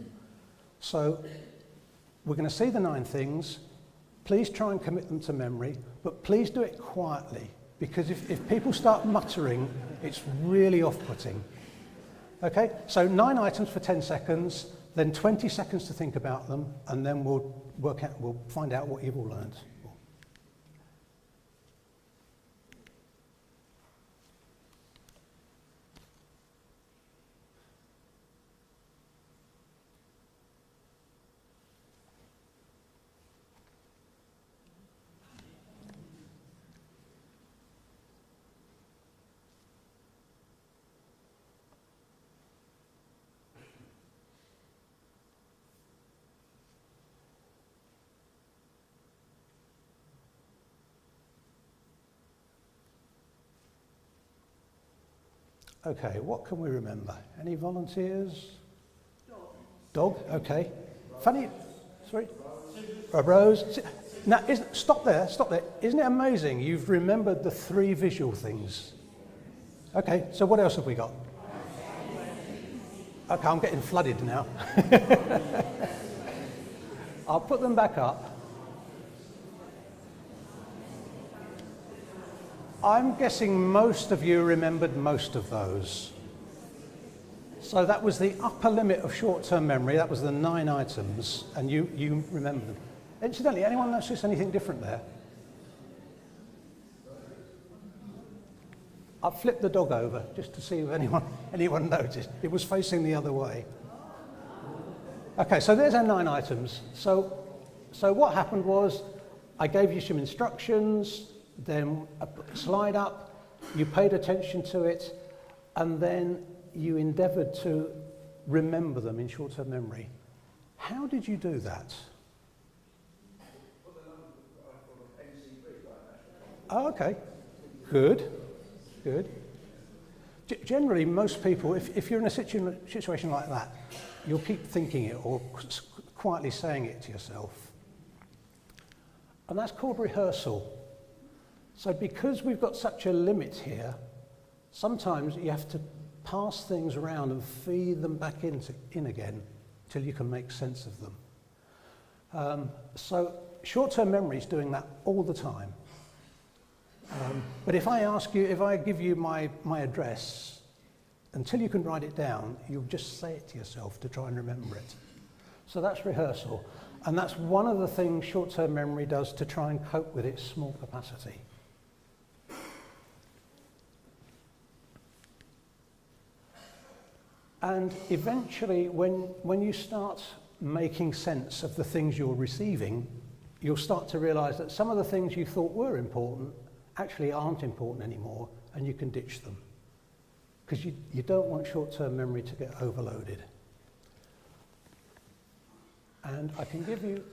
So we're going to see the 9 things. Please try and commit them to memory, but please do it quietly, because if people start muttering, it's really off-putting. Okay, so 9 items for 10 seconds, then 20 seconds to think about them, and then we'll find out what you've all learned. Okay, what can we remember? Any volunteers? Dog, okay. Funny, sorry? A rose. Now, stop there. Isn't it amazing you've remembered the 3 visual things? Okay, so what else have we got? Okay, I'm getting flooded now. I'll put them back up. I'm guessing most of you remembered most of those. So that was the upper limit of short-term memory. That was the 9 items, and you remember them. Incidentally, anyone notice anything different there? I've flipped the dog over just to see if anyone noticed. It was facing the other way. Okay, so there's our 9 items. So what happened was I gave you some instructions, then I put the slide up, you paid attention to it, and then you endeavoured to remember them in short-term memory. How did you do that? Oh, okay, good. Generally, most people, if you're in a situation like that, you'll keep thinking it or quietly saying it to yourself. And that's called rehearsal. So because we've got such a limit here, sometimes you have to pass things around and feed them back in again till you can make sense of them. So short-term memory is doing that all the time. But if I give you my address, until you can write it down, you'll just say it to yourself to try and remember it. So that's rehearsal. And that's one of the things short-term memory does to try and cope with its small capacity. And eventually, when you start making sense of the things you're receiving, you'll start to realise that some of the things you thought were important actually aren't important anymore, and you can ditch them. Because you don't want short-term memory to get overloaded. And I can give you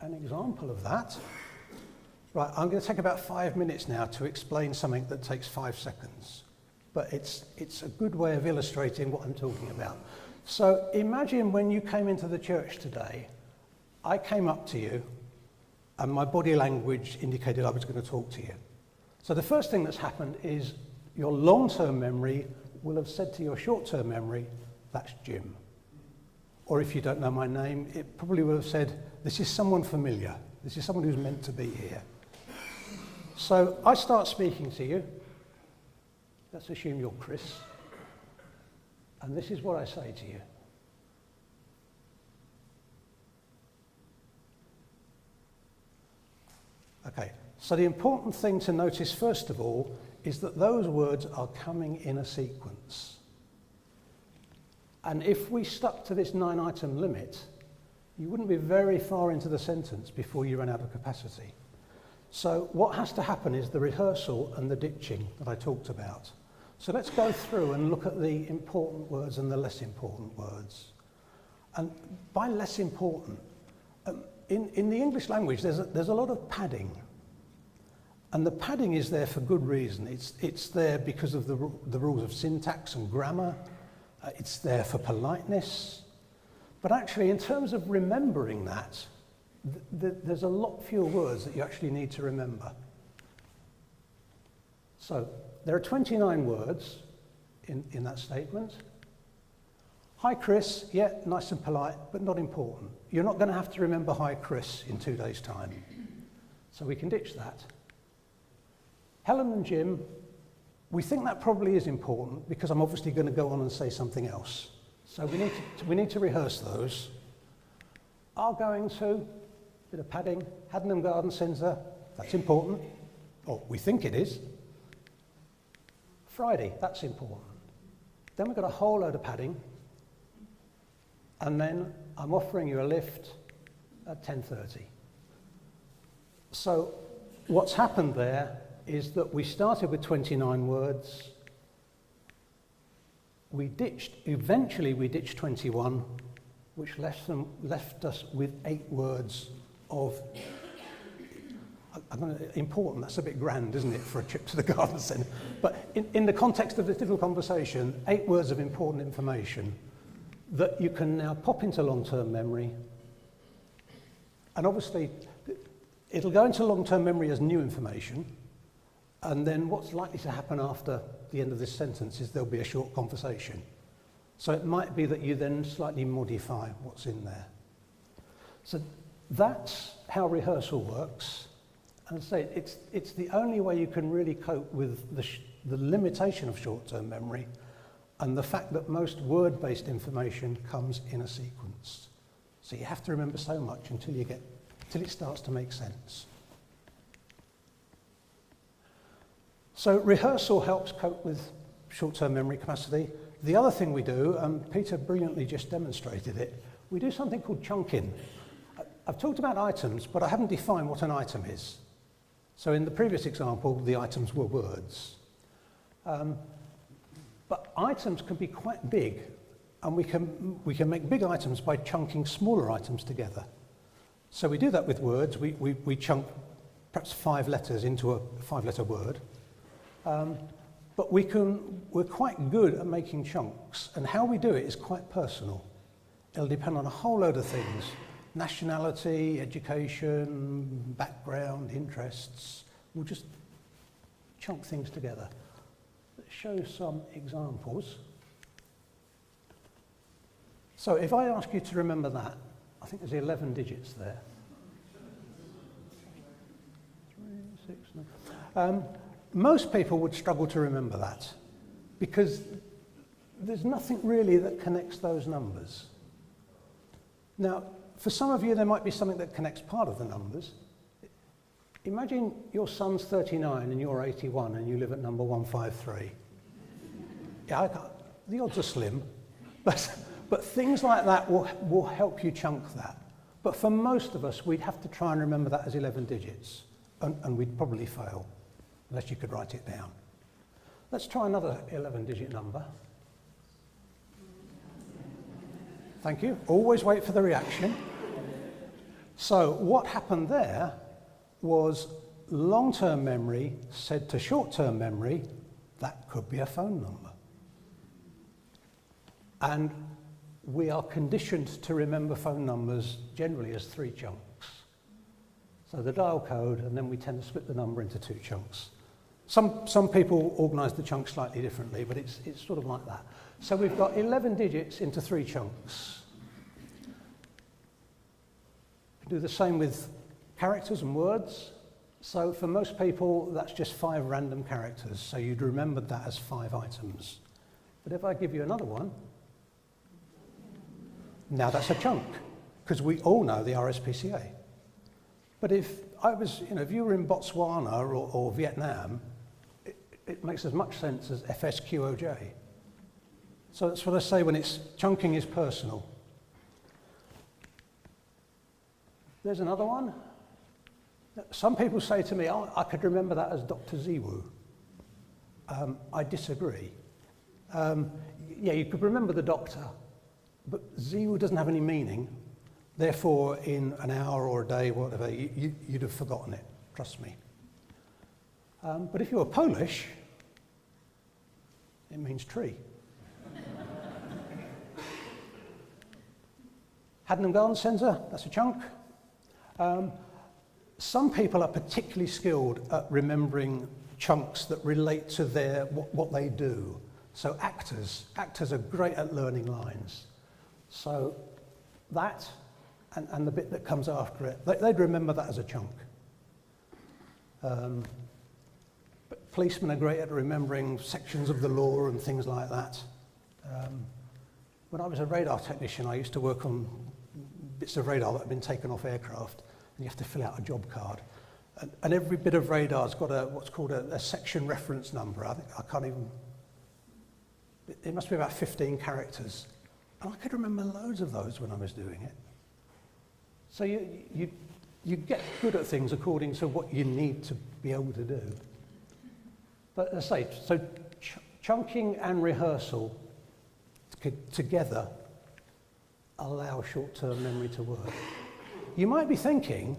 an example of that. Right, I'm going to take about 5 minutes now to explain something that takes 5 seconds. But it's a good way of illustrating what I'm talking about. So imagine when you came into the church today, I came up to you and my body language indicated I was going to talk to you. So the first thing that's happened is your long-term memory will have said to your short-term memory, that's Jim. Or if you don't know my name, it probably would have said, this is someone familiar. This is someone who's meant to be here. So I start speaking to you. Let's assume you're Chris. And this is what I say to you. Okay, so the important thing to notice first of all is that those words are coming in a sequence. And if we stuck to this 9-item limit, you wouldn't be very far into the sentence before you ran out of capacity. So what has to happen is the rehearsal and the ditching that I talked about. So let's go through and look at the important words and the less important words. And by less important, in the English language, there's a lot of padding. And the padding is there for good reason. It's there because of the rules of syntax and grammar. It's there for politeness. But actually, in terms of remembering that, there's a lot fewer words that you actually need to remember. So there are 29 words in that statement. Hi, Chris. Yeah, nice and polite, but not important. You're not going to have to remember hi, Chris in 2 days' time. So we can ditch that. Helen and Jim, we think that probably is important because I'm obviously going to go on and say something else. So we need to rehearse those. Are going to, bit of padding, Haddenham Garden Centre, that's important. Or we think it is. Friday, that's important. Then we've got a whole load of padding. And then I'm offering you a lift at 10:30. So what's happened there is that we started with 29 words. Eventually we ditched 21, which left us with 8 words of, important, that's a bit grand, isn't it, for a trip to the garden centre? But in the context of this little conversation, 8 words of important information that you can now pop into long-term memory. And obviously, it'll go into long-term memory as new information. And then what's likely to happen after the end of this sentence is there'll be a short conversation. So it might be that you then slightly modify what's in there. So that's how rehearsal works. And say it's the only way you can really cope with the limitation of short-term memory and the fact that most word-based information comes in a sequence. So you have to remember so much until it starts to make sense. So rehearsal helps cope with short-term memory capacity. The other thing we do, and Peter brilliantly just demonstrated it, we do something called chunking. I've talked about items, but I haven't defined what an item is. So in the previous example, the items were words. But items can be quite big, and we can make big items by chunking smaller items together. So we do that with words. We chunk perhaps 5 letters into a 5-letter word. But we're quite good at making chunks, and how we do it is quite personal. It'll depend on a whole load of things: nationality, education, background, interests. We'll just chunk things together. Let's show some examples. So if I ask you to remember that, I think there's 11 digits there. 3, 6, 9. Most people would struggle to remember that because there's nothing really that connects those numbers. Now, for some of you, there might be something that connects part of the numbers. Imagine your son's 39 and you're 81 and you live at number 153. Yeah, the odds are slim, but But things like that will help you chunk that. But for most of us, we'd have to try and remember that as 11 digits, and we'd probably fail, unless you could write it down. Let's try another 11-digit number. Thank you. Always wait for the reaction. So what happened there was long-term memory said to short-term memory, that could be a phone number. And we are conditioned to remember phone numbers generally as 3 chunks. So the dial code, and then we tend to split the number into 2 chunks. Some people organise the chunks slightly differently, but it's sort of like that. So we've got 11 digits into 3 chunks. Do the same with characters and words. So for most people, that's just 5 random characters. So you'd remember that as 5 items. But if I give you another one, now that's a chunk, because we all know the RSPCA. But if you were in Botswana or Vietnam, it makes as much sense as FSQOJ. So that's what I say when chunking is personal. There's another one. Some people say to me, oh, I could remember that as Dr. Ziwu. I disagree. Yeah, you could remember the doctor, but Ziwu doesn't have any meaning. Therefore, in an hour or a day, whatever, you'd have forgotten it, trust me. But if you were Polish, it means tree. Hadnam Garden Centre, that's a chunk. Some people are particularly skilled at remembering chunks that relate to what they do. So actors are great at learning lines. So that and the bit that comes after it, they'd remember that as a chunk. But policemen are great at remembering sections of the law and things like that. When I was a radar technician, I used to work on bits of radar that had been taken off aircraft, and you have to fill out a job card. And every bit of radar's got what's called a section reference number. I can't even, it must be about 15 characters. And I could remember loads of those when I was doing it. So you get good at things according to what you need to be able to do. But as I say, so chunking and rehearsal together allow short-term memory to work. You might be thinking,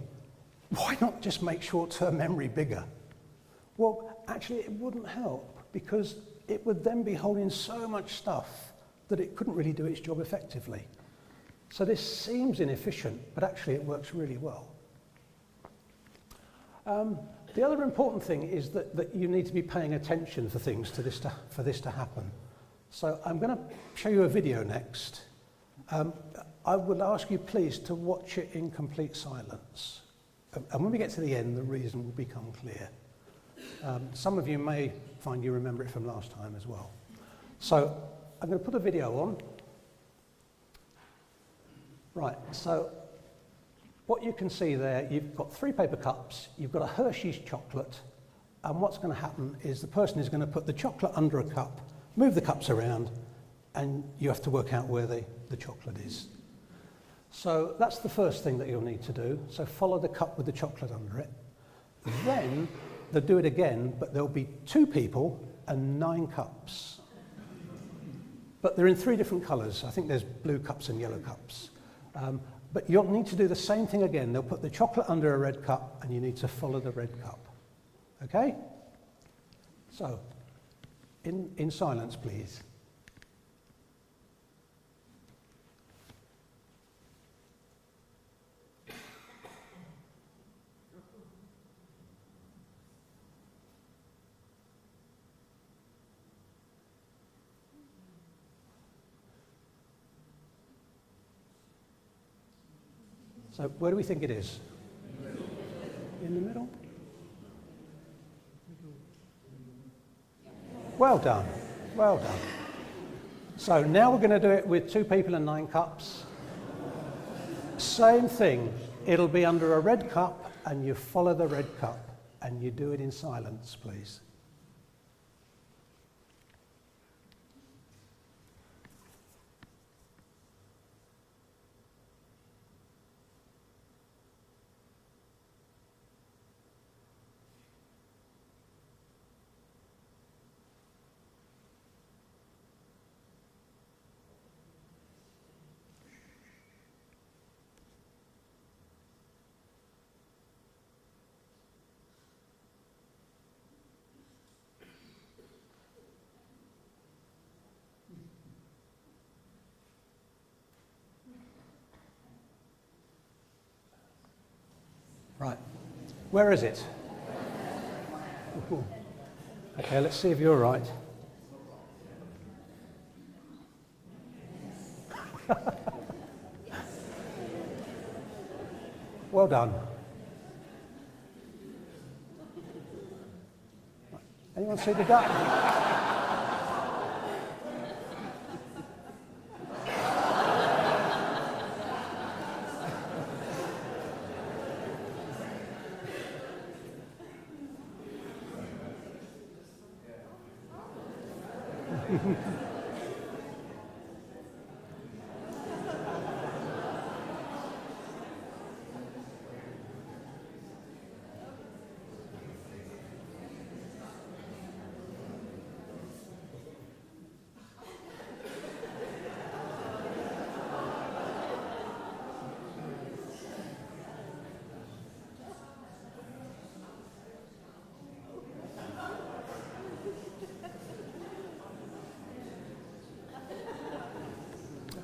why not just make short-term memory bigger? Well, actually it wouldn't help, because it would then be holding so much stuff that it couldn't really do its job effectively. So this seems inefficient, but actually it works really well. The other important thing is that you need to be paying attention for things for this to happen. So I'm going to show you a video next. I would ask you please to watch it in complete silence. And when we get to the end, the reason will become clear. Some of you may find you remember it from last time as well. So I'm going to put a video on. Right, so what you can see there, you've got 3 paper cups, you've got a Hershey's chocolate, and what's going to happen is the person is going to put the chocolate under a cup, move the cups around, and you have to work out where the chocolate is. So that's the first thing that you'll need to do. So follow the cup with the chocolate under it. Then they'll do it again, but there'll be 2 people and 9 cups. But they're in 3 different colours. I think there's blue cups and yellow cups. But you'll need to do the same thing again. They'll put the chocolate under a red cup, and you need to follow the red cup. Okay? So, in silence, please. So where do we think it is? In the middle? Well done, well done. So now we're going to do it with 2 people and 9 cups. Same thing, it'll be under a red cup, and you follow the red cup, and you do it in silence, please. Right. Where is it? Ooh. Okay, let's see if you're right. Well done. Anyone see the duck?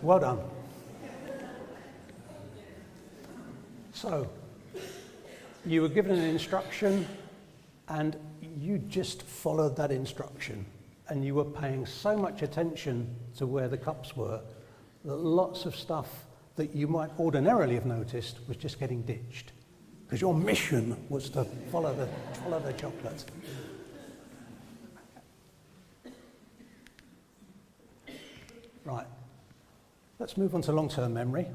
Well done. So, you were given an instruction and you just followed that instruction, and you were paying so much attention to where the cups were that lots of stuff that you might ordinarily have noticed was just getting ditched, because your mission was to follow the chocolate. Right. Let's move on to long-term memory,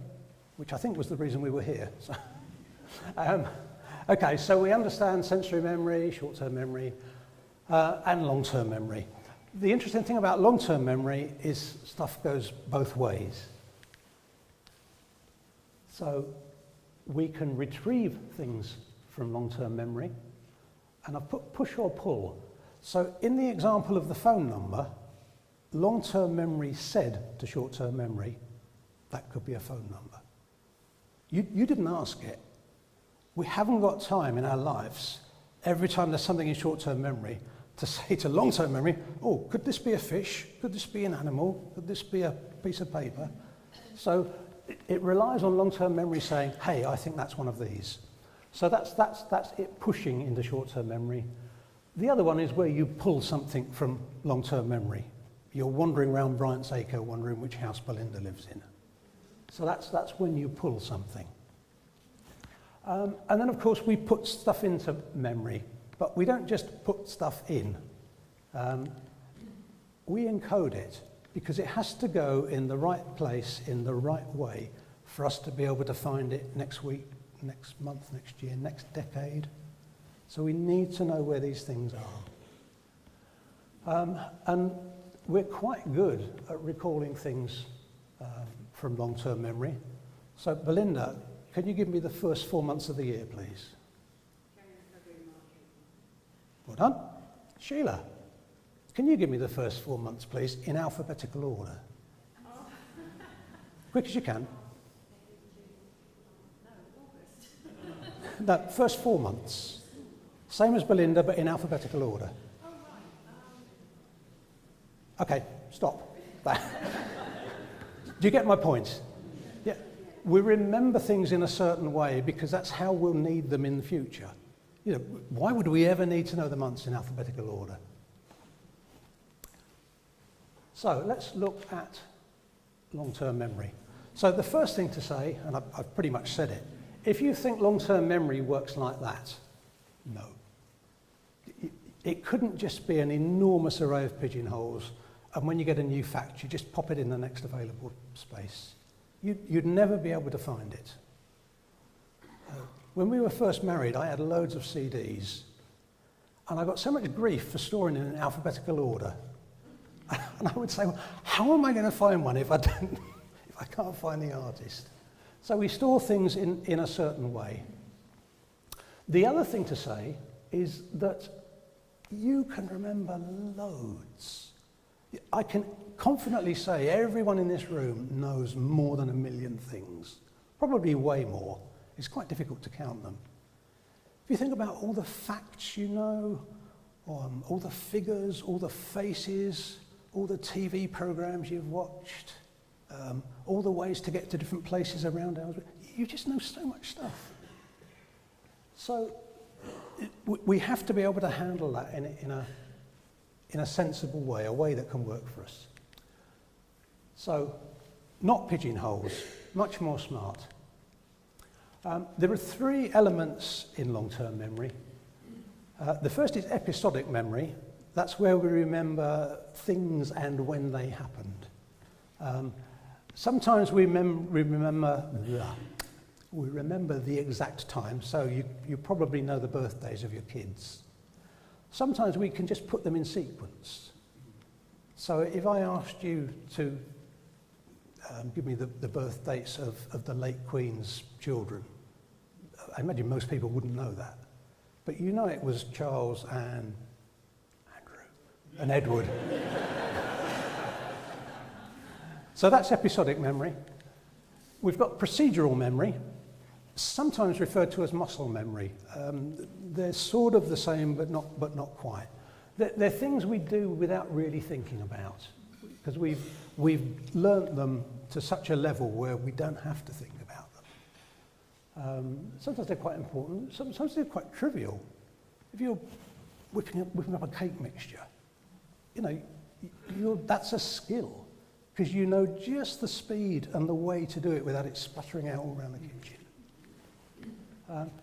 which I think was the reason we were here. So, okay, so we understand sensory memory, short-term memory, and long-term memory. The interesting thing about long-term memory is stuff goes both ways. So we can retrieve things from long-term memory, and I've put push or pull. So in the example of the phone number, long-term memory said to short-term memory, that could be a phone number. You didn't ask it. We haven't got time in our lives, every time there's something in short-term memory, to say to long-term memory, oh, could this be a fish? Could this be an animal? Could this be a piece of paper? So it relies on long-term memory saying, hey, I think that's one of these. So that's it pushing into short-term memory. The other one is where you pull something from long-term memory. You're wandering around Bryant's Acre wondering which house Belinda lives in. So that's when you pull something. And then, of course, we put stuff into memory, but we don't just put stuff in. We encode it, because it has to go in the right place, in the right way, for us to be able to find it next week, next month, next year, next decade. So we need to know where these things are. And we're quite good at recalling things from long-term memory. So, Belinda, can you give me the first 4 months of the year, please? Well done. Sheila, can you give me the first 4 months, please, in alphabetical order? Quick as you can. No, first 4 months. Same as Belinda, but in alphabetical order. Okay, stop. Do you get my point? Yeah. We remember things in a certain way because that's how we'll need them in the future. You know, why would we ever need to know the months in alphabetical order? So let's look at long-term memory. So the first thing to say, and I've pretty much said it, if you think long-term memory works like that, no. It couldn't just be an enormous array of pigeonholes, and when you get a new fact, you just pop it in the next available space. You'd never be able to find it. When we were first married, I had loads of CDs, and I got so much grief for storing them in alphabetical order. And I would say, well, how am I going to find one if I can't find the artist? So we store things in a certain way. The other thing to say is that you can remember loads. I can confidently say everyone in this room knows more than 1 million things, probably way more. It's quite difficult to count them. If you think about all the facts you know, all the figures, all the faces, all the TV programs you've watched, all the ways to get to different places around ours, you just know so much stuff. So we have to be able to handle that in a sensible way, a way that can work for us. So, not pigeonholes, much more smart. There are 3 elements in long-term memory. The first is episodic memory. That's where we remember things and when they happened. Sometimes we remember the exact time, so you probably know the birthdays of your kids. Sometimes we can just put them in sequence. So if I asked you to give me the birth dates of the late Queen's children, I imagine most people wouldn't know that. But you know it was Charles and Andrew and Edward. So that's episodic memory. We've got procedural memory, sometimes referred to as muscle memory. They're sort of the same, but not quite. They're things we do without really thinking about, because we've learnt them to such a level where we don't have to think about them. Sometimes they're quite important, sometimes they're quite trivial. If you're whipping up a cake mixture, that's a skill, because you know just the speed and the way to do it without it splattering out all around the kitchen.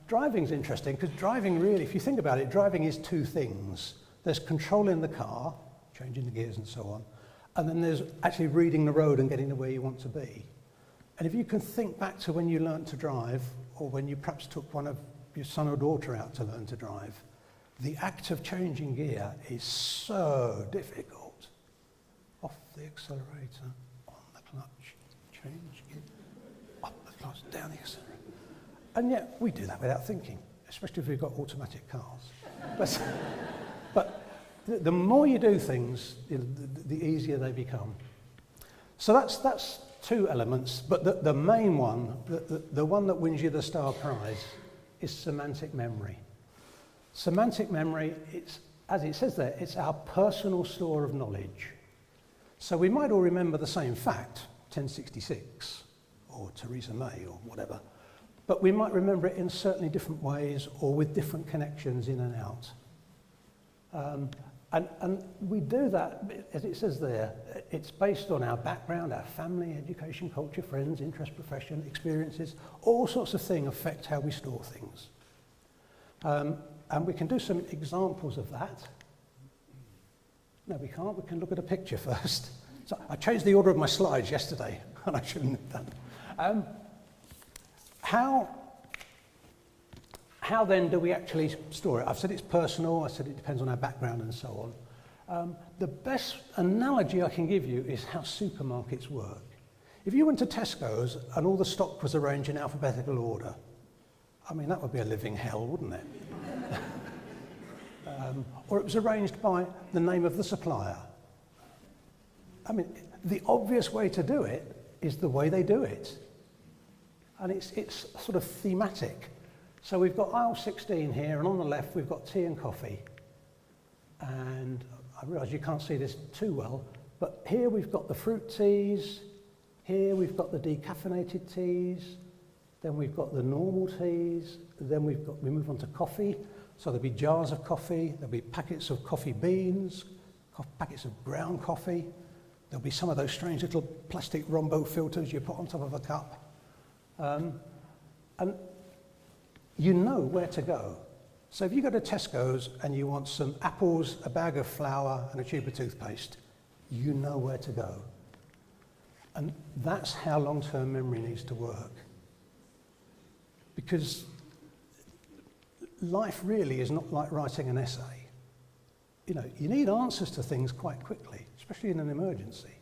Driving's interesting, because driving really, if you think about it, driving is 2 things. There's controlling the car, changing the gears and so on, and then there's actually reading the road and getting to where you want to be. And if you can think back to when you learnt to drive, or when you perhaps took one of your son or daughter out to learn to drive, the act of changing gear is so difficult. Off the accelerator, on the clutch, change gear, up the clutch, down the accelerator. And yet we do that without thinking, especially if we've got automatic cars. But the more you do things, the easier they become. So that's 2 elements, but the main one, the one that wins you the Star Prize, is semantic memory. Semantic memory, it's, as it says there, it's our personal store of knowledge. So we might all remember the same fact, 1066, or Theresa May, or whatever, but we might remember it in certainly different ways, or with different connections in and out. And we do that, as it says there, it's based on our background, our family, education, culture, friends, interest, profession, experiences, all sorts of things affect how we store things. And we can do some examples of that. No, we can't. We can look at a picture first. So I changed the order of my slides yesterday, and I shouldn't have done. How then do we actually store it? I've said it's personal, I said it depends on our background and so on. The best analogy I can give you is how supermarkets work. If you went to Tesco's and all the stock was arranged in alphabetical order, I mean, that would be a living hell, wouldn't it? Or it was arranged by the name of the supplier. I mean, the obvious way to do it is the way they do it. And it's sort of thematic. So we've got aisle 16 here, and on the left we've got tea and coffee. And I realise you can't see this too well, but here we've got the fruit teas, here we've got the decaffeinated teas, then we've got the normal teas, then we move on to coffee. So there'll be jars of coffee, there'll be packets of coffee beans, packets of ground coffee, there'll be some of those strange little plastic Rombo filters you put on top of a cup. And you know where to go. So if you go to Tesco's and you want some apples, a bag of flour and a tube of toothpaste, you know where to go. And that's how long-term memory needs to work. Because life really is not like writing an essay. You need answers to things quite quickly, especially in an emergency.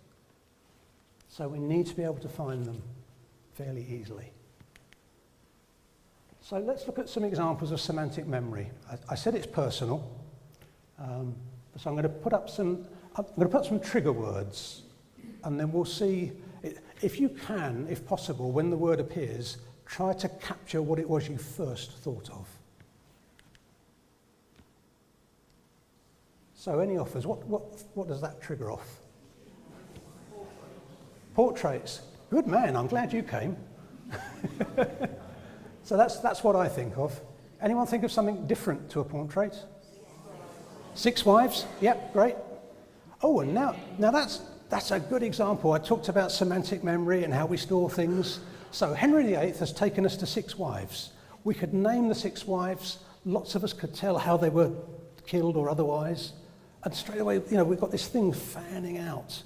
So we need to be able to find them fairly easily. So let's look at some examples of semantic memory. I said it's personal, so I'm going to put up some trigger words, and then we'll see if you can, if possible, when the word appears, try to capture what it was you first thought of. So any offers? What does that trigger off? Portraits. Good man. I'm glad you came. So that's what I think of. Anyone think of something different to a portrait? 6 wives? Yep, great. Oh, and now that's a good example. I talked about semantic memory and how we store things. So Henry VIII has taken us to 6 wives. We could name the 6 wives. Lots of us could tell how they were killed or otherwise. And straight away, we've got this thing fanning out.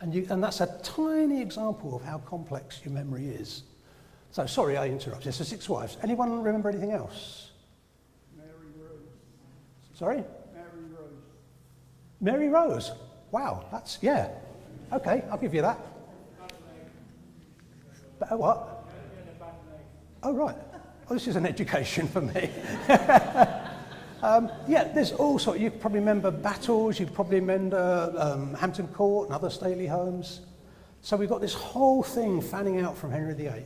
And that's a tiny example of how complex your memory is. So, sorry I interrupted. So 6 wives. Anyone remember anything else? Mary Rose. Sorry? Mary Rose. Mary Rose. Wow, that's, yeah. Okay, I'll give you that. But what? Oh, right. Oh, this is an education for me. Yeah, there's all sorts. You probably remember battles, you probably remember Hampton Court and other stately homes. So we've got this whole thing fanning out from Henry VIII.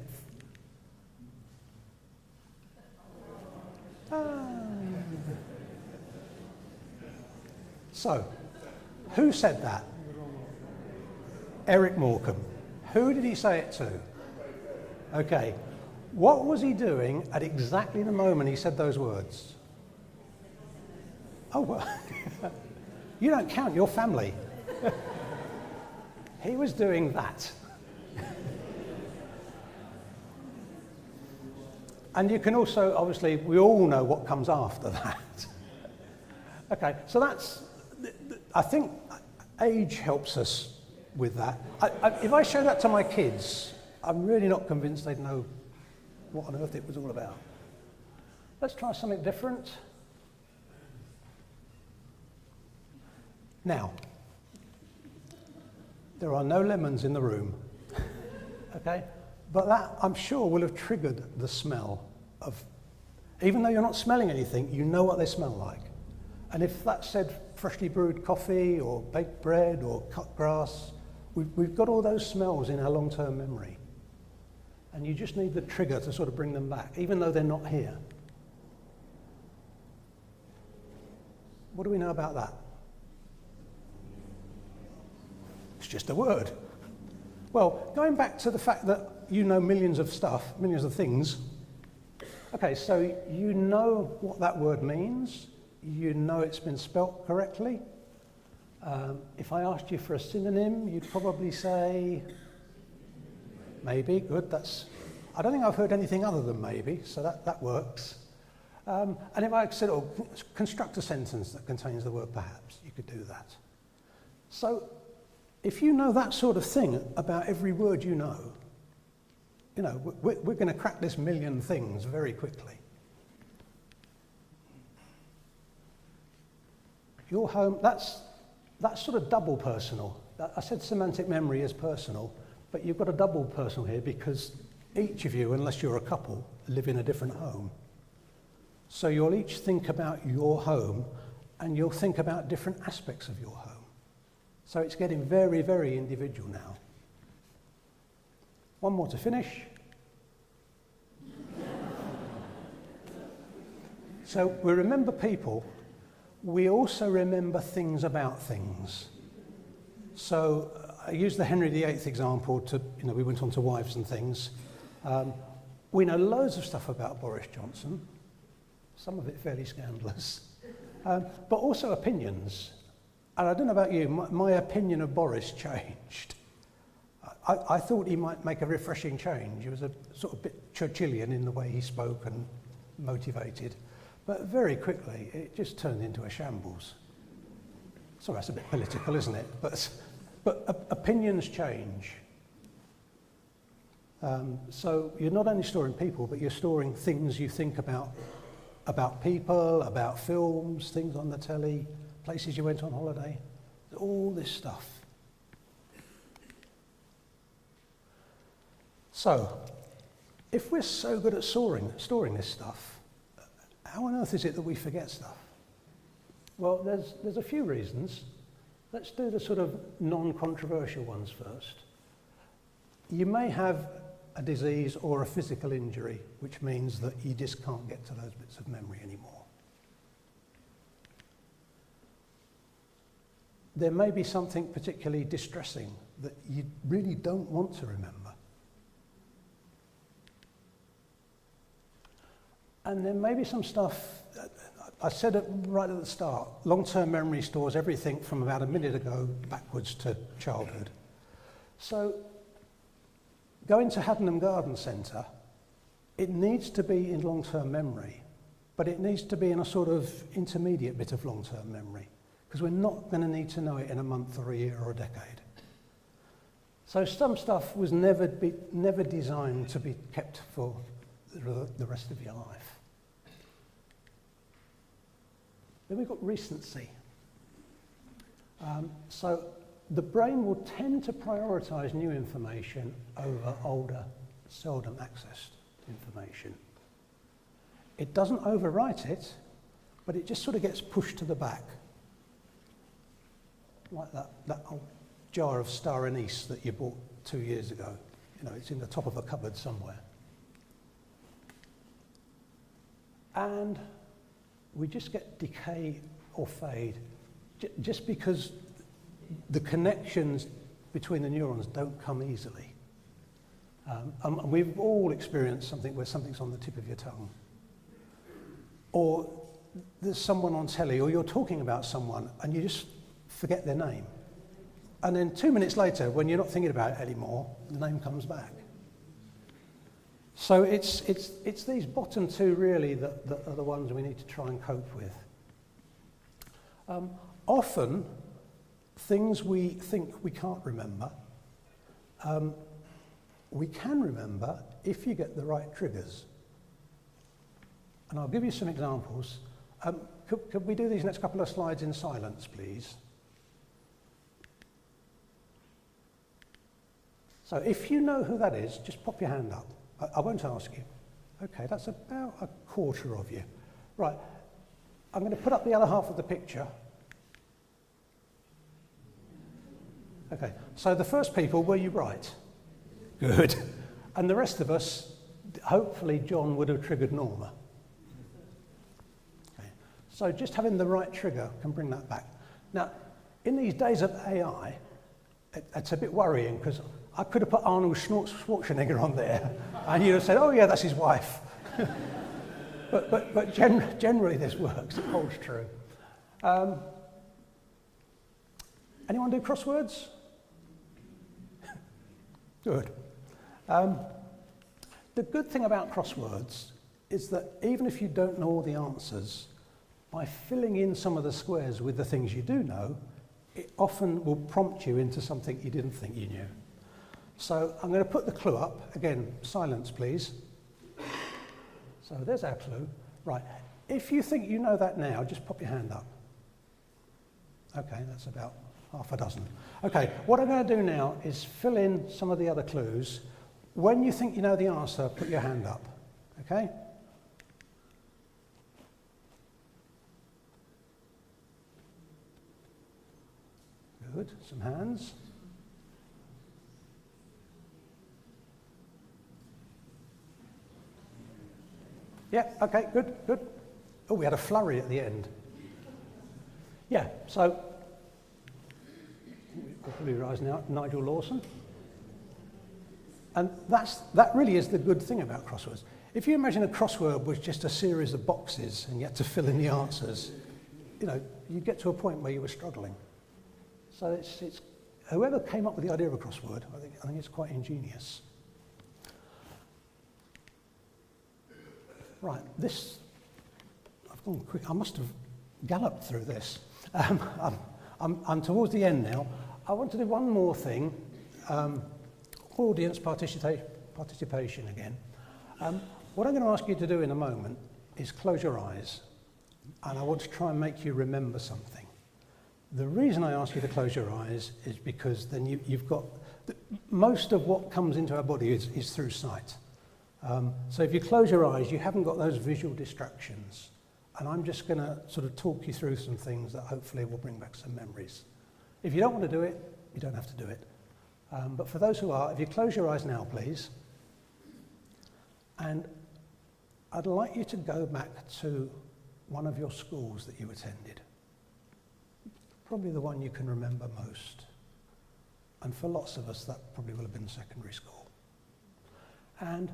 So, who said that? Eric Morecambe. Who did he say it to? Okay. What was he doing at exactly the moment he said those words? Oh, well, you don't count, your family. He was doing that. And you can also, obviously, we all know what comes after that. Okay, so that's, I think age helps us with that. If I show that to my kids, I'm really not convinced they'd know what on earth it was all about. Let's try something different. Now, there are no lemons in the room, okay? But that, I'm sure, will have triggered the smell of, even though you're not smelling anything, you know what they smell like. And if that said freshly brewed coffee or baked bread or cut grass, we've got all those smells in our long-term memory. And you just need the trigger to sort of bring them back, even though they're not here. What do we know about that? It's just a word. Well, going back to the fact that you know millions of stuff, millions of things. Okay, so you know what that word means. You know it's been spelt correctly. If I asked you for a synonym, you'd probably say maybe. Good, that's, I don't think I've heard anything other than maybe, so that works. And if I said, oh, construct a sentence that contains the word perhaps, you could do that. So if you know that sort of thing about every word you know, we're going to crack this million things very quickly. Your home, that's sort of double personal. I said semantic memory is personal, but you've got a double personal here because each of you, unless you're a couple, live in a different home. So you'll each think about your home and you'll think about different aspects of your home. So it's getting very, very individual now. One more to finish. So we remember people. We also remember things about things. So I used the Henry VIII example to, we went on to wives and things. We know loads of stuff about Boris Johnson, some of it fairly scandalous, but also opinions. And I don't know about you, my opinion of Boris changed. I thought he might make a refreshing change. He was a sort of bit Churchillian in the way he spoke and motivated. But very quickly, it just turned into a shambles. Sorry, that's a bit political, isn't it? But opinions change. So you're not only storing people, but you're storing things you think about people, about films, things on the telly, places you went on holiday, all this stuff. So, if we're so good at storing this stuff, how on earth is it that we forget stuff? Well, there's a few reasons. Let's do the sort of non-controversial ones first. You may have a disease or a physical injury, which means that you just can't get to those bits of memory anymore. There may be something particularly distressing that you really don't want to remember. And then maybe some stuff, I said it right at the start, long-term memory stores everything from about a minute ago backwards to childhood. So going to Haddenham Garden Centre, it needs to be in long-term memory, but it needs to be in a sort of intermediate bit of long-term memory, because we're not going to need to know it in a month or a year or a decade. So some stuff was never designed to be kept for the rest of your life. Then we've got recency. So the brain will tend to prioritise new information over older, seldom accessed information. It doesn't overwrite it, but it just sort of gets pushed to the back. Like that old jar of star anise that you bought 2 years ago. You know, it's in the top of a cupboard somewhere. And we just get decay or fade just because the connections between the neurons don't come easily. And we've all experienced something where something's on the tip of your tongue. Or there's someone on telly, or you're talking about someone and you just forget their name. And then 2 minutes later, when you're not thinking about it anymore, the name comes back. So it's these bottom two really that are the ones we need to try and cope with. Often, things we think we can't remember, we can remember if you get the right triggers. And I'll give you some examples. Could we do these next couple of slides in silence, please? So if you know who that is, just pop your hand up. I won't ask you. Okay, that's about a quarter of you. Right, I'm going to put up the other half of the picture. Okay, so the first people, were you right? Good. And the rest of us, hopefully John would have triggered Norma. Okay. So just having the right trigger can bring that back. Now, in these days of AI, it's a bit worrying because I could have put Arnold Schwarzenegger on there and you'd have said, oh yeah, that's his wife. but generally this works, it holds true. Anyone do crosswords? Good. The good thing about crosswords is that even if you don't know all the answers, by filling in some of the squares with the things you do know, it often will prompt you into something you didn't think you knew. So I'm going to put the clue up. Again, silence, please. So there's our clue. Right. If you think you know that now, just pop your hand up. Okay, that's about half a dozen. Okay, what I'm going to do now is fill in some of the other clues. When you think you know the answer, put your hand up. Okay? Good. Some hands. Yeah, okay, good, good. Oh, we had a flurry at the end. Yeah, so, we'll probably rise now, Nigel Lawson. And that really is the good thing about crosswords. If you imagine a crossword was just a series of boxes and you had to fill in the answers, you know, you get to a point where you were struggling. So it's whoever came up with the idea of a crossword, I think it's quite ingenious. Right, this, I've gone quick, I must have galloped through this. I'm towards the end now. I want to do one more thing, audience participation again. What I'm going to ask you to do in a moment is close your eyes, and I want to try and make you remember something. The reason I ask you to close your eyes is because then you've got, most of what comes into our body is through sight. So if you close your eyes, you haven't got those visual distractions. And I'm just going to sort of talk you through some things that hopefully will bring back some memories. If you don't want to do it, you don't have to do it. But for those who are, if you close your eyes now, please. And I'd like you to go back to one of your schools that you attended. Probably the one you can remember most. And for lots of us, that probably will have been secondary school. And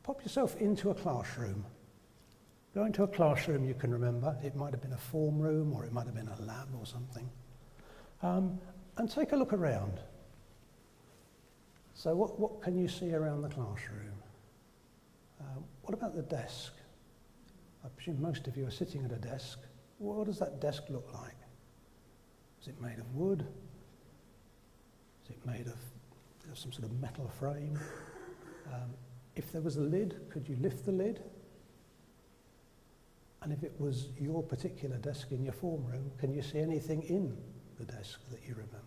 pop yourself into a classroom Go into a classroom you can remember. It might have been a form room or it might have been a lab or something. And take a look around. So what can you see around the classroom? What about the desk? I presume most of you are sitting at a desk. What does that desk look like? Is it made of wood? Is it made of some sort of metal frame? If there was a lid, could you lift the lid? And if it was your particular desk in your form room, can you see anything in the desk that you remember?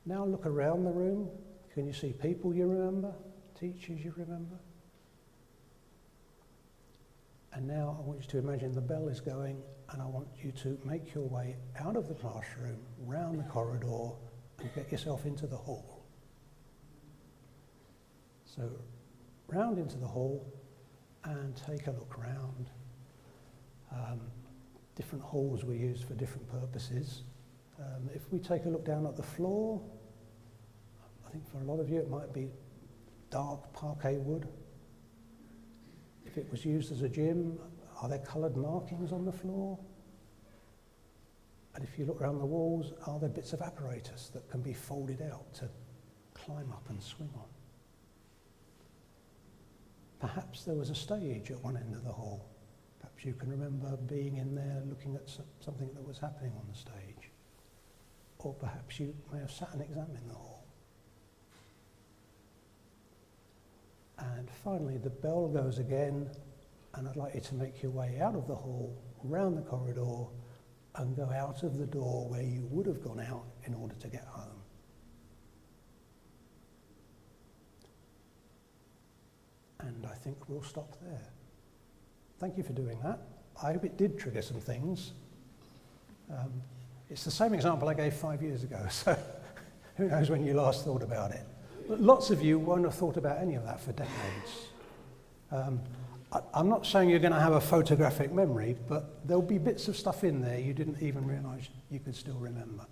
Now look around the room. Can you see people you remember? Teachers you remember? And now I want you to imagine the bell is going, and I want you to make your way out of the classroom, round the corridor, and get yourself into the hall. So round into the hall and take a look round. Different halls were used for different purposes. If we take a look down at the floor, I think for a lot of you it might be dark parquet wood. If it was used as a gym, are there coloured markings on the floor? And if you look around the walls, are there bits of apparatus that can be folded out to climb up and swing on? Perhaps there was a stage at one end of the hall. Perhaps you can remember being in there looking at something that was happening on the stage. Or perhaps you may have sat and examined the hall. And finally, the bell goes again, and I'd like you to make your way out of the hall, round the corridor, and go out of the door where you would have gone out in order to get home. And I think we'll stop there. Thank you for doing that. I hope it did trigger some things. It's the same example I gave 5 years ago, so who knows when you last thought about it. Lots of you won't have thought about any of that for decades. I'm not saying you're going to have a photographic memory, but there'll be bits of stuff in there you didn't even realise you could still remember.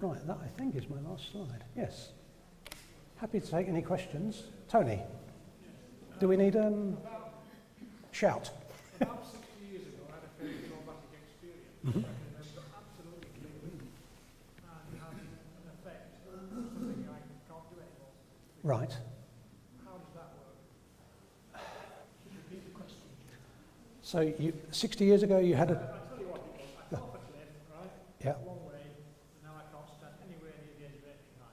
Right, that I think is my last slide. Yes. Happy to take any questions. Tony, do we need shout? About 60 years ago, I had a fairly traumatic experience. I can remember absolutely clearly, and it had an effect on something I can't do anymore. Right. How does that work? Repeat the question. So 60 years ago you had a... I'll tell you what it was. I fell off a cliff, right? Yeah. One way, and now I can't stand anywhere near the edge of anything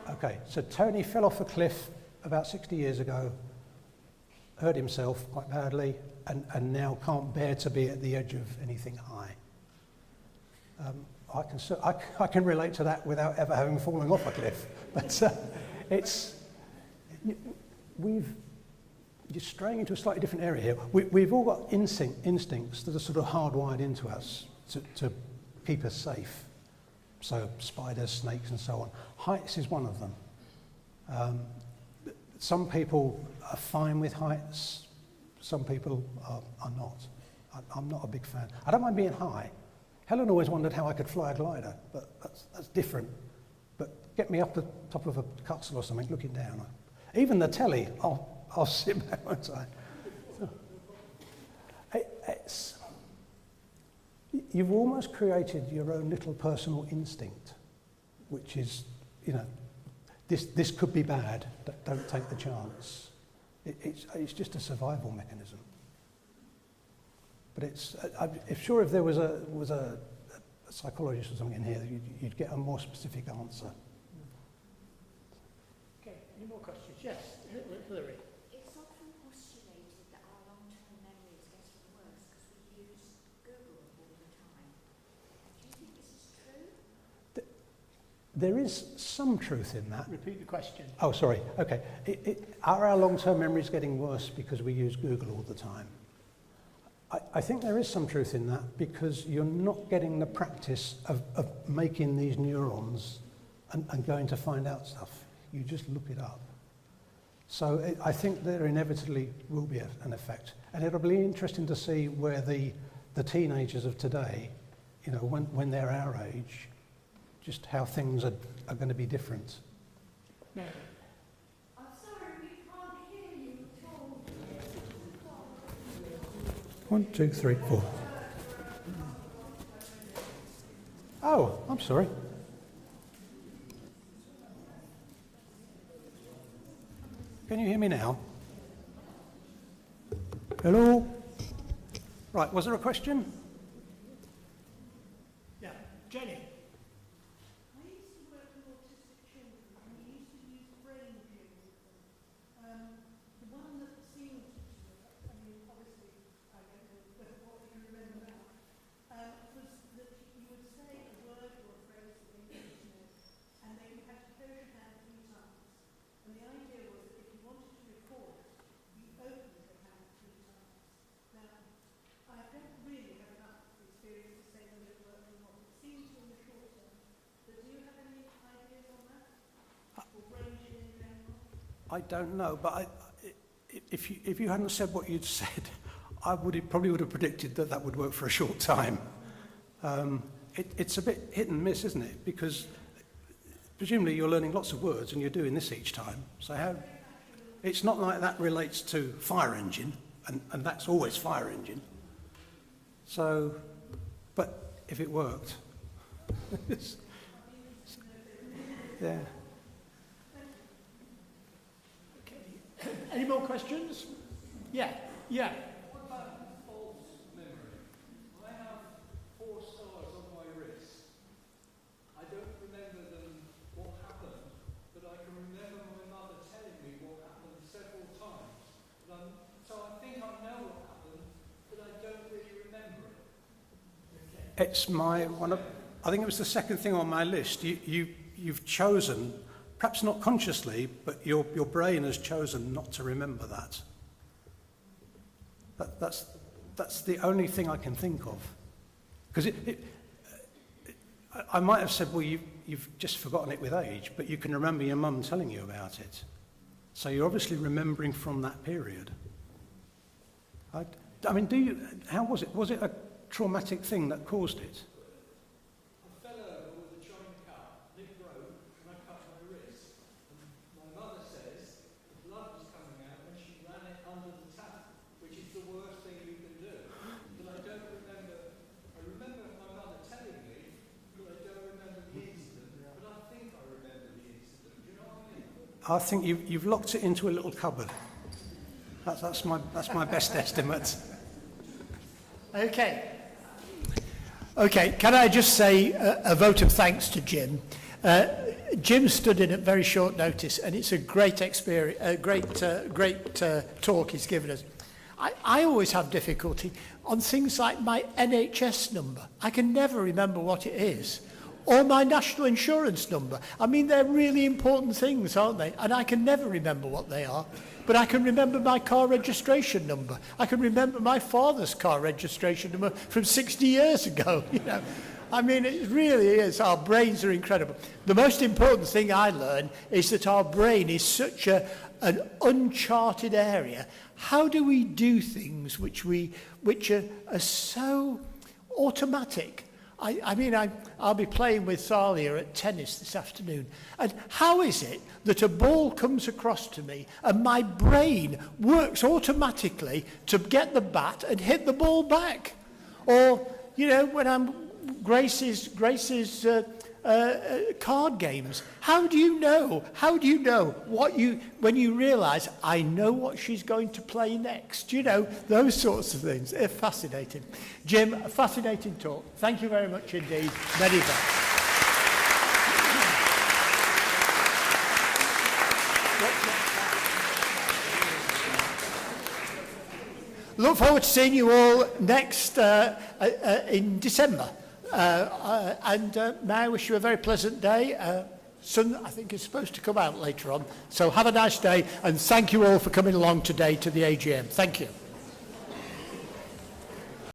high. Okay, so Tony fell off a cliff about 60 years ago, hurt himself quite badly, and now can't bear to be at the edge of anything high. I can relate to that without ever having fallen off a cliff, but you're straying into a slightly different area here. We've all got instincts that are sort of hardwired into us to keep us safe. So spiders, snakes and so on. Heights is one of them. Some people are fine with heights, some people are not. I'm not a big fan. I don't mind being high. Helen always wondered how I could fly a glider, but that's different. But get me up the top of a castle or something, looking down. Even the telly, I'll sit back one side. So, you've almost created your own little personal instinct, which is, this could be bad, don't take the chance. It's just a survival mechanism. But I'm sure if there was a psychologist or something in here, you'd get a more specific answer. Okay, any more questions? Yes, Hilary. It's often postulated that our long-term memory is getting worse because we use Google all the time. Do you think this is true? There is some truth in that. Repeat the question. Oh, sorry. Okay. Are our long-term memories getting worse because we use Google all the time? I think there is some truth in that because you're not getting the practice of making these neurons and going to find out stuff. You just look it up. So I think there inevitably will be an effect. And it'll be interesting to see where the teenagers of today, when they're our age, just how things are going to be different. Mary. I'm sorry, we can't 1, 2, 3, 4. Oh, I'm sorry. Can you hear me now? Hello? Right, was there a question? Yeah, Jenny. I used to work with autistic children and we used to use brain cues with them. The one that seemed to, I mean, obviously, I don't know what you can remember now, was that you would say a word or a phrase that they needed to know, and then you had to close your hand 3 times. And the idea was that if you wanted to record, you opened your hand 3 times. Now, I don't really have enough experience to say whether it worked or not. It seems to in the short term. But do you have any ideas on that? Or brain in general? I don't know, but if you hadn't said what you'd said, I probably would have predicted that that would work for a short time. It's a bit hit and miss, isn't it? Because presumably you're learning lots of words and you're doing this each time. So it's not like that relates to fire engine, and that's always fire engine. So, but if it worked, yeah. Okay. Any more questions? Yeah, yeah. What about false memory? I have 4 stars on my wrist. I don't remember what happened, but I can remember my mother telling me what happened several times. So I think I know what happened, but I don't really remember it. It's I think it was the second thing on my list. You've chosen, perhaps not consciously, but your brain has chosen not to remember that. That's the only thing I can think of. Because I might have said, well, you've just forgotten it with age, but you can remember your mum telling you about it. So you're obviously remembering from that period. I mean, how was it? Was it a traumatic thing that caused it? I fell over with a giant cut, and it broke, and I cut my wrist. And my mother says the blood was coming out when she ran it under the tap, which is the worst thing you can do. But I don't remember. I remember my mother telling me, but I don't remember the incident. But I think I remember the incident. Do you know what I mean? I think you've locked it into a little cupboard. That's my best estimate. Okay. Okay, can I just say a vote of thanks to Jim? Jim stood in at very short notice, and it's a great experience, a great talk he's given us. I always have difficulty on things like my NHS number. I can never remember what it is. Or my national insurance number. I mean, they're really important things, aren't they? And I can never remember what they are. But I can remember my car registration number. I can remember my father's car registration number from 60 years ago, you know. I mean, it really is. Our brains are incredible. The most important thing I learned is that our brain is such an uncharted area. How do we do things which are so automatic? I'll be playing with Thalia at tennis this afternoon. And how is it that a ball comes across to me and my brain works automatically to get the bat and hit the ball back? Or, you know, when I'm Grace's card games, how do you know when you realise I know what she's going to play next? You know, those sorts of things. They're fascinating. Jim, a fascinating talk. Thank you very much indeed. Many thanks. Look forward to seeing you all next in December. May I wish you a very pleasant day. Sun, I think, is supposed to come out later on. So have a nice day, and thank you all for coming along today to the AGM. Thank you.